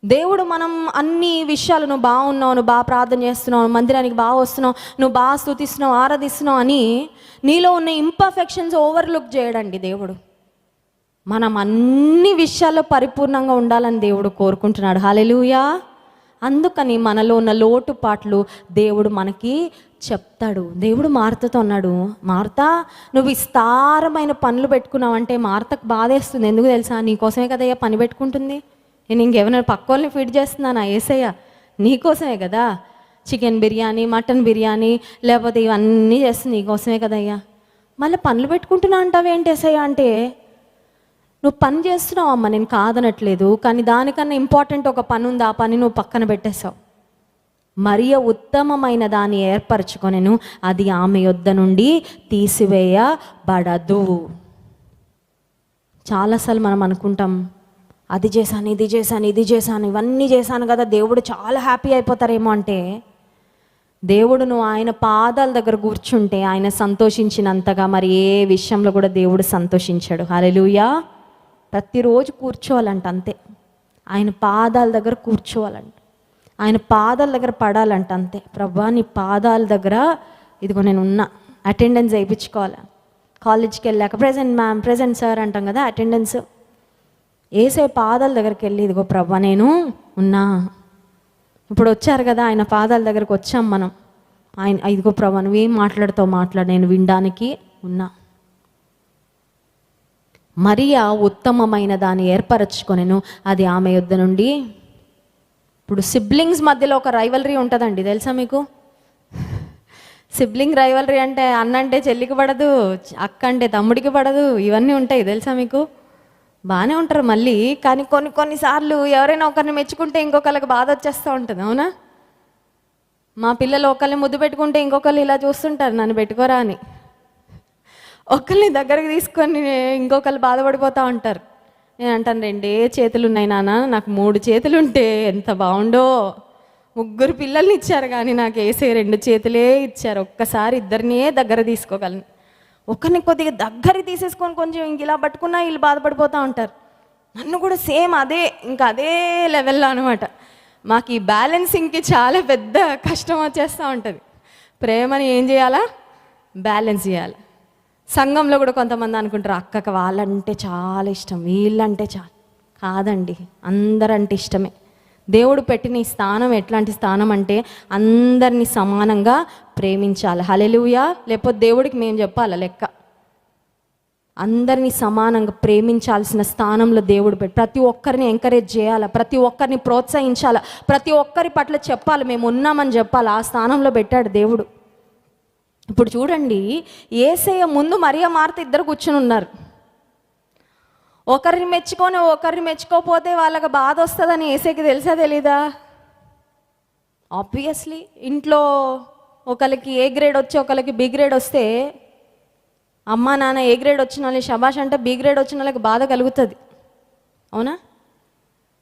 దేవుడు మనం అన్ని విషయాలు, నువ్వు బాగున్నావు, నువ్వు బాగా ప్రార్థన చేస్తున్నావు, మందిరానికి బాగా వస్తున్నావు, నువ్వు బాగా స్తుతిస్తున్నావు, ఆరాధిస్తున్నావు అని నీలో ఉన్న ఇంపర్ఫెక్షన్స్ ఓవర్లుక్ చేయడండి దేవుడు. మనం అన్ని విషయాల్లో పరిపూర్ణంగా ఉండాలని దేవుడు కోరుకుంటున్నాడు. హల్లెలూయా. అందుకని మనలో ఉన్న లోటుపాట్లు దేవుడు మనకి చెప్తాడు. దేవుడు మార్తతో అన్నాడు, మార్తా నువ్వు విస్తారమైన పనులు పెట్టుకున్నావంటే మార్తకు బాధేస్తుంది. ఎందుకు తెలుసా? నీకోసమే కదయ్యా పని పెట్టుకుంటుంది. నేను ఇంకెవరైనా పక్క వాళ్ళని ఫీడ్ చేస్తున్నానా? యేసయ్య నీకోసమే కదా, చికెన్ బిర్యానీ, మటన్ బిర్యానీ, లేకపోతే ఇవన్నీ చేస్తుంది నీకోసమే కదయ్యా. మళ్ళీ పనులు పెట్టుకుంటున్నా అంటావేంటి యేసయ్య అంటే, నువ్వు పని చేస్తున్నావు అమ్మ, నేను కాదనట్లేదు, కానీ దానికన్నా ఇంపార్టెంట్ ఒక పని ఉంది, ఆ పని నువ్వు పక్కన పెట్టేశావు. మరియ ఉత్తమమైన దాన్ని ఏర్పరచుకొనెను, అది ఆమె యొద్ద నుండి తీసివేయబడదు. చాలాసార్లు మనం అనుకుంటాం, అది చేశాను, ఇది చేశాను, ఇది చేశాను, ఇవన్నీ చేశాను కదా, దేవుడు చాలా హ్యాపీ అయిపోతారేమో అంటే, దేవుడు నువ్వు ఆయన పాదాల దగ్గర కూర్చుంటే ఆయన సంతోషించినంతగా మరి ఏ విషయంలో కూడా దేవుడు సంతోషించాడు. హల్లెలూయా. ప్రతిరోజు కూర్చోవాలంట, అంతే. ఆయన పాదాల దగ్గర కూర్చోవాలంట, ఆయన పాదాల దగ్గర పడాలంట, అంతే. ప్రభువా నీ పాదాల దగ్గర ఇదిగో నేను ఉన్నా. అటెండెన్స్ వేయించుకోవాలి. కాలేజ్కి వెళ్ళాక ప్రెజెంట్ మ్యామ్, ప్రెజెంట్ సార్ అంటాం కదా, అటెండెన్స్. ఏసే పాదాల దగ్గరికి వెళ్ళి ఇదిగో ప్రభువా నేను ఉన్నా. ఇప్పుడు వచ్చారు కదా ఆయన పాదాల దగ్గరకు వచ్చాం మనం. ఆయన ఇదిగో ప్రభువా నువ్వేం మాట్లాడుతావు మాట్లాడు, నేను వినడానికి ఉన్నా. మరియా ఉత్తమమైన దాన్ని ఏర్పరచుకొనెను, అది ఆమె యొద్ద నుండి. ఇప్పుడు సిబ్లింగ్స్ మధ్యలో ఒక రైవలరీ ఉంటుందండి, తెలుసా మీకు? సిబ్లింగ్ రైవలరీ అంటే అన్న అంటే చెల్లికి పడదు, అక్క అంటే తమ్ముడికి పడదు, ఇవన్నీ ఉంటాయి తెలుసా మీకు? బాగానే ఉంటారు మళ్ళీ, కానీ కొన్నిసార్లు ఎవరైనా ఒకరిని మెచ్చుకుంటే ఇంకొకరికి బాధ వచ్చేస్తూ ఉంటుంది, అవునా? మా పిల్లలు ఒకరిని ముద్దు పెట్టుకుంటే ఇంకొకరు ఇలా చూస్తుంటారు, నన్ను పెట్టుకోరా అని. ఒకరిని దగ్గరికి తీసుకొని ఇంకొకరు బాధపడిపోతూ ఉంటారు. నేను అంటాను, 2 చేతులు ఉన్నాయి నాన్న, నాకు 3 చేతులు ఉంటే ఎంత బాగుండో. 3 పిల్లల్ని ఇచ్చారు కానీ నాకు వేసే 2 చేతులే ఇచ్చారు. ఒక్కసారి ఇద్దరినే దగ్గర తీసుకోగలను. ఒకరిని కొద్దిగా దగ్గర తీసేసుకొని కొంచెం ఇంక ఇలా పట్టుకున్నా వీళ్ళు బాధపడిపోతూ ఉంటారు. నన్ను కూడా సేమ్ అదే లెవెల్లో అనమాట. మాకు ఈ బ్యాలెన్సింగ్కి చాలా పెద్ద కష్టం వచ్చేస్తూ ఉంటుంది. ప్రేమని ఏం చేయాలా? బ్యాలెన్స్ చేయాలి. సంఘంలో కూడా కొంతమంది అనుకుంటారు, అక్కకి వాళ్ళంటే చాలా ఇష్టం, వీళ్ళంటే చాలా. కాదండి, అందరంటే ఇష్టమే. దేవుడు పెట్టిన ఈ స్థానం ఎట్లాంటి స్థానం అంటే అందరినీ సమానంగా ప్రేమించాలి. హల్లెలూయా. లేకపోతే దేవుడికి మేము చెప్పాలా లెక్క? అందరినీ సమానంగా ప్రేమించాల్సిన స్థానంలో దేవుడు పెట్టి ప్రతి ఒక్కరిని ఎంకరేజ్ చేయాలి, ప్రతి ఒక్కరిని ప్రోత్సహించాలి, ప్రతి ఒక్కరి పట్ల చెప్పాలి, మేము ఉన్నామని చెప్పాలి. ఆ స్థానంలో పెట్టాడు దేవుడు. ఇప్పుడు చూడండి, యేసయ్య ముందు మరియ మార్త ఇద్దరు కూర్చుని ఉన్నారు. ఒకరిని మెచ్చుకొని ఒకరిని మెచ్చుకోకపోతే వాళ్ళకి బాధ వస్తుందని యేసయ్యకి తెలుసా తెలీదా? ఆబ్వియస్లీ. ఇంట్లో ఒకరికి ఏ గ్రేడ్ వచ్చి ఒకరికి బి గ్రేడ్ వస్తే అమ్మ నాన్న ఏ గ్రేడ్ వచ్చిన వాళ్ళకి శబాష్ అంటే బి గ్రేడ్ వచ్చిన వాళ్ళకి బాధ కలుగుతుంది, అవునా?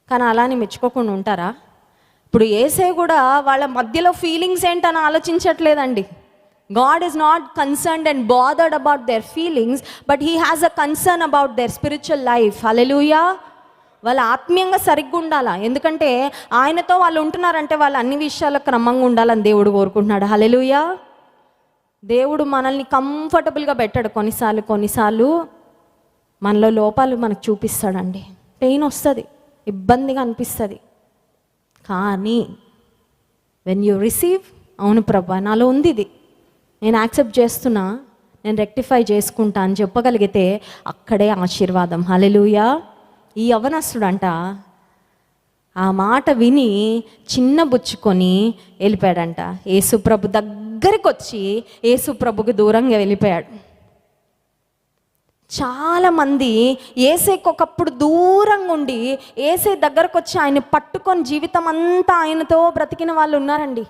కానీ అలానే మెచ్చుకోకుండా ఉంటారా? ఇప్పుడు యేసయ్య కూడా వాళ్ళ మధ్యలో ఫీలింగ్స్ ఏంటని ఆలోచించట్లేదండి. God is not concerned and bothered about their feelings, but he has a concern about their spiritual life. Hallelujah. వాళ్ళ ఆత్మీయంగా సరిగ్గా ఉండాలా, ఎందుకంటే ఆయనతో వాళ్ళు ఉంటున్నారంటే వాళ్ళు అన్ని విషయాల్లో క్రమంగా ఉండాలని దేవుడు కోరుకుంటున్నాడు. హల్లెలూయా. దేవుడు మనల్ని కంఫర్టబుల్గా పెట్టాడు. కొన్నిసార్లు మనలో లోపాలు మనకు చూపిస్తాడండి. పెయిన్ వస్తుంది, ఇబ్బందిగా అనిపిస్తుంది. కానీ వెన్ యూ రిసీవ్, అవును ప్రభా నాలో ఉంది ఇది, నేను యాక్సెప్ట్ చేస్తున్నా, నేను రెక్టిఫై చేసుకుంటా అని చెప్పగలిగితే అక్కడే ఆశీర్వాదం. హల్లెలూయా. ఈ యవ్వనస్తుడంట ఆ మాట విని చిన్నబుచ్చుకొని వెళ్ళిపోయాడంట. యేసుప్రభు దగ్గరికి వచ్చి యేసుప్రభుకి దూరంగా వెళ్ళిపోయాడు. చాలామంది యేసయ్యకి ఒకప్పుడు దూరంగా ఉండి యేసయ్య దగ్గరకు వచ్చి ఆయన పట్టుకొని జీవితం అంతా ఆయనతో బ్రతికిన వాళ్ళు ఉన్నారండి.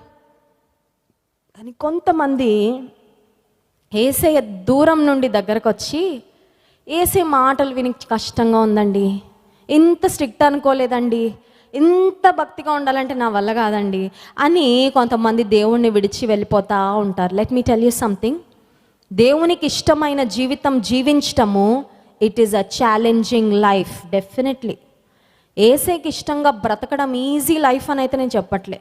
కానీ కొంతమంది యేసయ్య దూరం నుండి దగ్గరకు వచ్చి యేసయ్య మాటలు విని కష్టంగా ఉందండి, ఇంత స్ట్రిక్ట్ అనుకోలేదండి, ఇంత భక్తిగా ఉండాలంటే నా వల్ల కాదండి అని కొంతమంది దేవుణ్ణి విడిచి వెళ్ళిపోతూ ఉంటారు. Let me tell you something. దేవునికి ఇష్టమైన జీవితం జీవించటము it is a challenging life. Definitely యేసయ్యకి ఇష్టంగా బ్రతకడం ఈజీ లైఫ్ అని అయితే నేను చెప్పట్లే.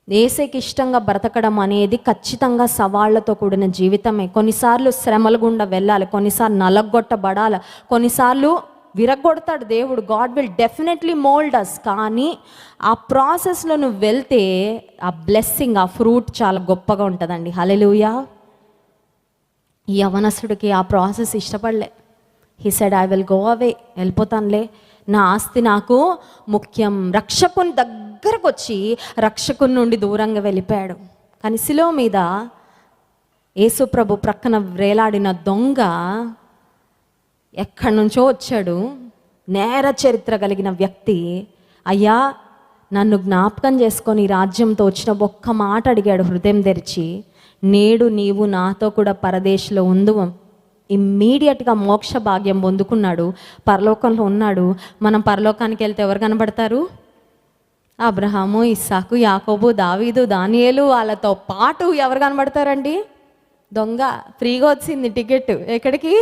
యేసయ్యకి ఇష్టంగా బ్రతకడం అనేది ఖచ్చితంగా సవాళ్లతో కూడిన జీవితమే. కొన్నిసార్లు శ్రమల గుండా వెళ్ళాలి, కొన్నిసార్లు నలగొట్టబడాలి, కొన్నిసార్లు విరగొడతాడు దేవుడు. గాడ్ విల్ డెఫినెట్లీ మోల్డ్ అస్. కానీ ఆ ప్రాసెస్లో నువ్వు వెళ్తే ఆ బ్లెస్సింగ్, ఆ ఫ్రూట్ చాలా గొప్పగా ఉంటుందండి. హల్లెలూయా. ఈ యవనస్తుడికి ఆ ప్రాసెస్ ఇష్టపడలే. He said I will go away, వెళ్ళిపోతానులే, నా ఆస్తి నాకు ముఖ్యం. రక్షకుని దగ్గరకు వచ్చి రక్షకుని నుండి దూరంగా వెళ్ళిపోయాడు. కానీ శిలువ మీద యేసుప్రభు ప్రక్కన వేలాడిన దొంగ ఎక్కడి నుంచో వచ్చాడు, నేర చరిత్ర కలిగిన వ్యక్తి. అయ్యా నన్ను జ్ఞాపకం చేసుకొని రాజ్యంతో వచ్చిన ఒక్క మాట అడిగాడు హృదయం తెరిచి, నేడు నీవు నాతో కూడా పరదేశంలో ఉందువు ఇమ్మీడియట్గా మోక్ష భాగ్యం పొందుకున్నాడు, పరలోకంలో ఉన్నాడు. మనం పరలోకానికి వెళ్తే ఎవరు కనబడతారు? అబ్రహాము, ఇస్సాకు, యాకోబు, దావీదు, దానియేలు, వాళ్ళతో పాటు ఎవరు కనబడతారండి? దొంగ. ఫ్రీగా వచ్చింది టికెట్. ఎక్కడికి?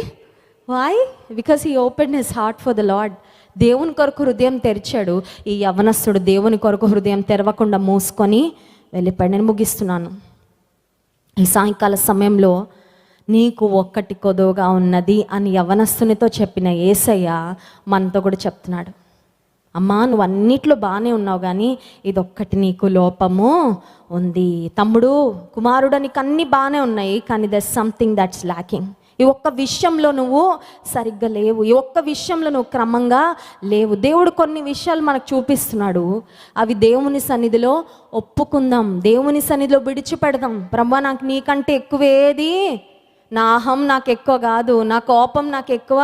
Why? Because he open his heart for the lord. దేవుని కొరకు హృదయం తెరిచాడు. ఈ యవనస్తుడు దేవుని కొరకు హృదయం తెరవకుండా మూసుకొని వెళ్ళిపోయాడు. నేను ముగిస్తున్నాను. ఈ సాయంకాల సమయంలో నీకు ఒక్కటి కొదువుగా ఉన్నది అని యవనస్తునితో చెప్పిన యేసయ్య మనతో కూడా చెప్తున్నాడు. అమ్మా, నువ్వు అన్నిట్లో బాగానే ఉన్నావు, కానీ ఇదొక్కటి నీకు లోపము ఉంది. తమ్ముడు, కుమారుడు, నీకు అన్నీ బాగానే ఉన్నాయి, కానీ దర్ సంథింగ్ దట్స్ ల్యాకింగ్. ఈ ఒక్క విషయంలో నువ్వు సరిగ్గా లేవు, ఈ ఒక్క విషయంలో నువ్వు క్రమంగా లేవు. దేవుడు కొన్ని విషయాలు మనకు చూపిస్తున్నాడు. అవి దేవుని సన్నిధిలో ఒప్పుకుందాం, దేవుని సన్నిధిలో విడిచిపెడదాం. ప్రభా, నాకు నీకంటే ఎక్కువేది, నా అహం నాకు ఎక్కువ కాదు, నా కోపం నాకు ఎక్కువ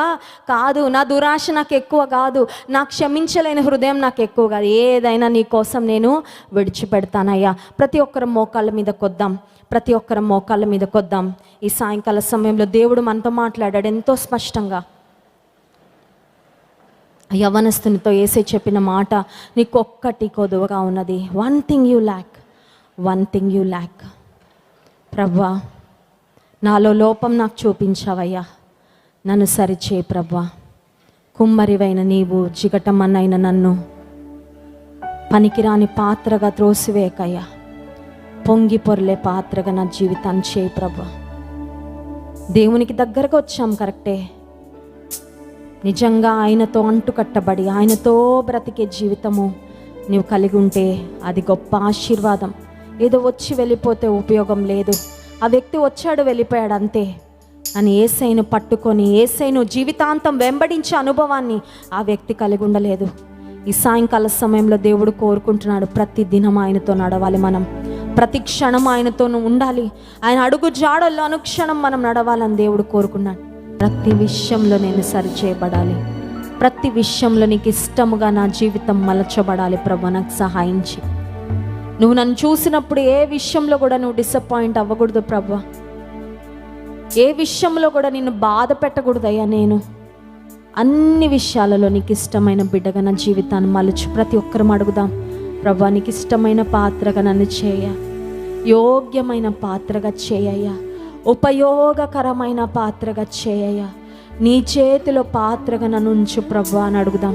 కాదు, నా దురాశ నాకు ఎక్కువ కాదు, నా క్షమించలేని హృదయం నాకు ఎక్కువ కాదు, ఏదైనా నీ కోసం నేను విడిచిపెడతానయ్యా. ప్రతి ఒక్కరి మోకాళ్ళ మీద కొద్దాం, ప్రతి ఒక్కరి మోకాళ్ళ మీద కొద్దాం. ఈ సాయంకాల సమయంలో దేవుడు మనతో మాట్లాడాడు ఎంతో స్పష్టంగా. యవనస్తునితో యేసే చెప్పిన మాట, నీకు ఒక్కటి కొదువగా ఉన్నది. One thing you lakh, one thing you lakh. ప్రభువా, నాలో లోపం నాకు చూపించావయ్యా, నన్ను సరిచేయి ప్రభువా. కుమ్మరివైన నీవు జిగటమన్నైన నన్ను పనికిరాని పాత్రగా త్రోసివేకయ్యా, పొంగి పొర్లే పాత్రగా నా జీవితాన్ని చేయి ప్రభువా. దేవునికి దగ్గరకు వచ్చాం కరెక్టే, నిజంగా ఆయనతో అంటుకట్టబడి ఆయనతో బ్రతికే జీవితము నీవు కలిగి ఉంటే అది గొప్ప ఆశీర్వాదం. ఏదో వచ్చి వెళ్ళిపోతే ఉపయోగం లేదు. ఆ వ్యక్తి వచ్చాడు, వెళ్ళిపోయాడు, అంతే. అని యేసయ్యను పట్టుకొని యేసయ్యను జీవితాంతం వెంబడించే అనుభవాన్ని ఆ వ్యక్తి కలిగి ఉండలేదు. ఈ సాయంకాల సమయంలో దేవుడు కోరుకుంటున్నాడు, ప్రతి దినం ఆయనతో నడవాలి, మనం ప్రతి క్షణం ఆయనతో ఉండాలి, ఆయన అడుగు జాడల్లో అనుక్షణం మనం నడవాలని దేవుడు కోరుకున్నాడు. ప్రతి విషయంలో నేను సరిచేయబడాలి, ప్రతి విషయంలో నీకు ఇష్టముగా నా జీవితం మలచబడాలి. ప్రభు, నాకు సహాయించి. నువ్వు నన్ను చూసినప్పుడు ఏ విషయంలో కూడా నువ్వు డిసప్పాయింట్ అవ్వకూడదు ప్రభు, ఏ విషయంలో కూడా నిన్ను బాధ పెట్టకూడదయ్యా. నేను అన్ని విషయాలలో నీకు ఇష్టమైన బిడ్డగా నా జీవితాన్ని మలుచు. ప్రతి ఒక్కరం అడుగుదాం, ప్రభు, నీకు ఇష్టమైన పాత్రగా నన్ను చేయ, యోగ్యమైన పాత్రగా చేయయ్యా, ఉపయోగకరమైన పాత్రగా చేయయ్యా, నీ చేతిలో పాత్రగా నన్ను ఉంచు ప్రభు అని అడుగుదాం.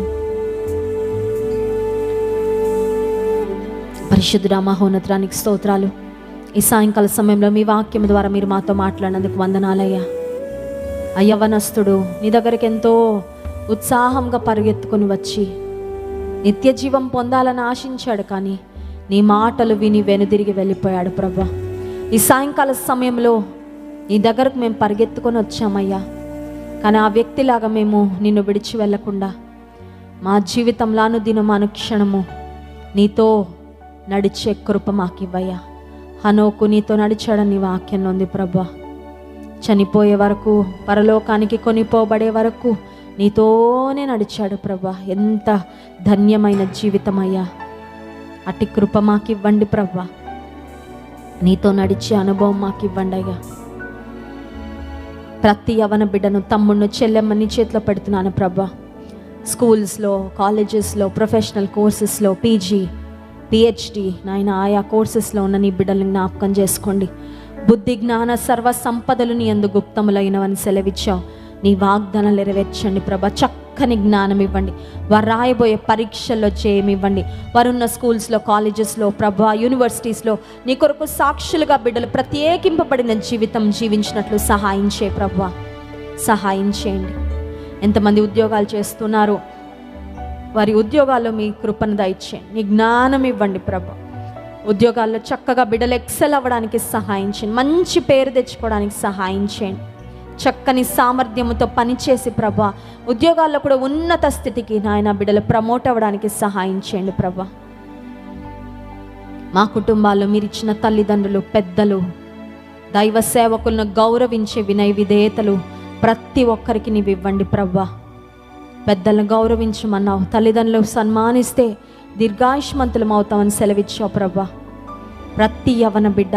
పరిశుద్ధుడా, మహోన్నతానికి స్తోత్రాలు. ఈ సాయంకాల సమయంలో మీ వాక్యం ద్వారా మీరు మాతో మాట్లాడినందుకు వందనాలయ్యా. ఆ యవ్వనస్తుడు నీ దగ్గరికి ఎంతో ఉత్సాహంగా పరిగెత్తుకొని వచ్చి నిత్య జీవం పొందాలని ఆశించాడు, కానీ నీ మాటలు విని వెనుదిరిగి వెళ్ళిపోయాడు. ప్రభా, ఈ సాయంకాల సమయంలో నీ దగ్గరకు మేము పరిగెత్తుకొని వచ్చామయ్యా, కానీ ఆ వ్యక్తిలాగా మేము నిన్ను విడిచి వెళ్ళకుండా మా జీవితంలో అనుదినం అనుక్షణము నీతో నడిచే కృప మాకివ్వయ్యా. హనోకు నీతో నడిచాడని వాక్యంలో ఉంది ప్రభా. చనిపోయే వరకు, పరలోకానికి కొనిపోబడే వరకు నీతోనే నడిచాడు ప్రభా. ఎంత ధన్యమైన జీవితం అయ్యా. అట్టి కృప మాకివ్వండి ప్రభా, నీతో నడిచే అనుభవం మాకివ్వండి అయ్యా. ప్రతి యవన బిడ్డను, తమ్ముడిని, చెల్లెమ్మని చేతిలో పెడుతున్నాను ప్రభా. స్కూల్స్లో, కాలేజెస్లో, ప్రొఫెషనల్ కోర్సెస్లో, పీజీ, పిహెచ్డి, నాయన ఆయా కోర్సెస్లో ఉన్న నీ బిడ్డలను జ్ఞాపకం చేసుకోండి. బుద్ధి, జ్ఞాన, సర్వ సంపదలు నీ యందు గుప్తములైనవని సెలవిచ్చావు. నీ వాగ్దానాలు నెరవేర్చండి ప్రభా. చక్కని జ్ఞానం ఇవ్వండి. వారు రాయబోయే పరీక్షల్లో జయమివ్వండి. వారున్న స్కూల్స్లో, కాలేజెస్లో ప్రభా, యూనివర్సిటీస్లో నీ కొరకు సాక్షులుగా బిడ్డలు ప్రత్యేకింపబడిన జీవితం జీవించినట్లు సహాయం చేయ ప్రభా, సహాయం చేయండి. ఎంతమంది ఉద్యోగాలు చేస్తున్నారు, వారి ఉద్యోగాల్లో మీ కృపను దయచేయండి. నీ జ్ఞానం ఇవ్వండి ప్రభా. ఉద్యోగాల్లో చక్కగా బిడ్డలు ఎక్సెల్ అవ్వడానికి సహాయం చేయండి. మంచి పేరు తెచ్చుకోవడానికి సహాయం చేయండి. చక్కని సామర్థ్యముతో పనిచేసి ప్రభా, ఉద్యోగాల్లో కూడా ఉన్నత స్థితికి నాయన బిడ్డలు ప్రమోట్ అవ్వడానికి సహాయం చేయండి ప్రభా. మా కుటుంబాల్లో మీరు ఇచ్చిన తల్లిదండ్రులు, పెద్దలు, దైవ సేవకులను గౌరవించే వినయ విధేయతలు ప్రతి ఒక్కరికి నీవు ఇవ్వండి ప్రభా. పెద్దలను గౌరవించమన్నావు, తల్లిదండ్రులు సన్మానిస్తే దీర్ఘాయుష్మంతులం అవుతామని సెలవిచ్చావు ప్రభా. ప్రతి యవన బిడ్డ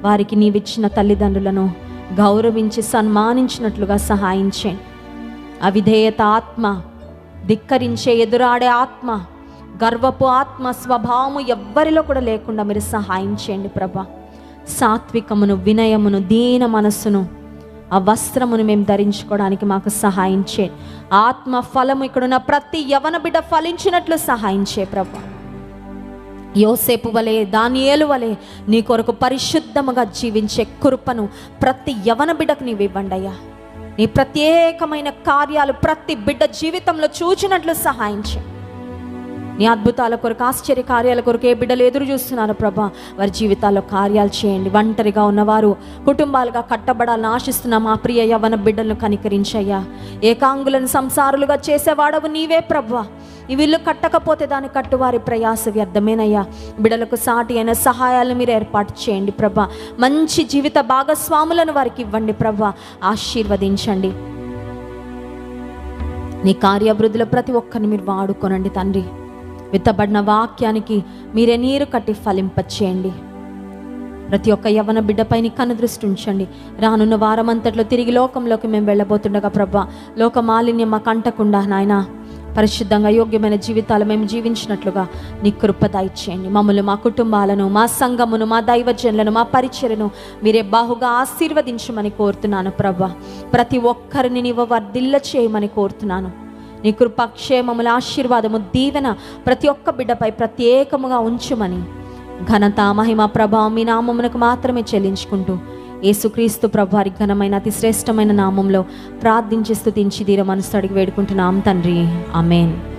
వారికి నీవిచ్చిన తల్లిదండ్రులను గౌరవించి సన్మానించినట్లుగా సహాయం చేయండి. అవిధేయత ఆత్మ, ధిక్కరించే ఎదురాడే ఆత్మ, గర్వపు ఆత్మ స్వభావము ఎవ్వరిలో కూడా లేకుండా మీరు సహాయం చేయండి ప్రభా. సాత్వికమును, వినయమును, దీన మనస్సును, ఆ వస్త్రమును మేము ధరించుకోవడానికి మాకు సహాయం చేయండి. ఆత్మ ఫలము ఇక్కడున్న ప్రతి యవన బిడ్డ ఫలించినట్లు సహాయం చేయ ప్రభా. యోసేపు వలె, దానియేలు వలె నీ కొరకు పరిశుద్ధముగా జీవించే కృపను ప్రతి యవన బిడ్డకు నీవు ఇవ్వండి అయ్యా. నీ ప్రత్యేకమైన కార్యాలు ప్రతి బిడ్డ జీవితంలో చూచినట్లు సహాయం చేయి. నీ అద్భుతాల కొరకు, ఆశ్చర్య కార్యాల కొరకు ఏ బిడ్డలు ఎదురు చూస్తున్నారు ప్రభా, వారి జీవితాల్లో కార్యాలు చేయండి. ఒంటరిగా ఉన్నవారు కుటుంబాలుగా కట్టబడాలని ఆశిస్తున్న మా ప్రియ యవ్వన బిడ్డలను కనికరించయ్యా. ఏకాంగులను సంసారులుగా చేసేవాడవు నీవే ప్రభా. ఈ ఇల్లు కట్టకపోతే దాన్ని కట్టువారి ప్రయాస వ్యర్థమేనయ్యా. బిడ్డలకు సాటి అయిన సహాయాలను మీరు ఏర్పాటు చేయండి ప్రభా. మంచి జీవిత భాగస్వాములను వారికి ఇవ్వండి ప్రభా. ఆశీర్వదించండి. నీ కార్యాభివృద్ధిలో ప్రతి ఒక్కరిని మీరు వాడుకోనండి తండ్రి. విత్తబడిన వాక్యానికి మీరే నీరు కట్టి ఫలింపచేయండి. ప్రతి ఒక్క యవ్వన బిడ్డపై నీ కన్ను దృష్టి ఉంచండి. రానున్న వారమంతట్లో తిరిగి లోకంలోకి మేము వెళ్ళబోతుండగా ప్రభా, లోక మాలిన్యం మాకు అంటకుండా నాయన పరిశుద్ధంగా యోగ్యమైన జీవితాలు మేము జీవించినట్లుగా నీ కృప దయచేయండి. మమ్మల్ని, మా కుటుంబాలను, మా సంఘమును, మా దైవజనులను, మా పరిచర్యను మీరే బాహుగా ఆశీర్వదించమని కోరుతున్నాను ప్రభా. ప్రతి ఒక్కరిని నీవు వర్ధిల్ల చేయమని కోరుతున్నాను. నీ కృపాక్షేమముల ఆశీర్వాదము, దీవెన ప్రతి ఒక్క బిడ్డపై ప్రత్యేకముగా ఉంచుమని ఘనత, మహిమ, ప్రభావం మీ నామమునకు మాత్రమే చెల్లించుకుంటూ యేసుక్రీస్తు ప్రభు వారి ఘనమైన అతి శ్రేష్టమైన నామంలో ప్రార్థించి స్తుతించి దీన మనసు అడిగి వేడుకుంటున్నాం తండ్రి. ఆమేన్.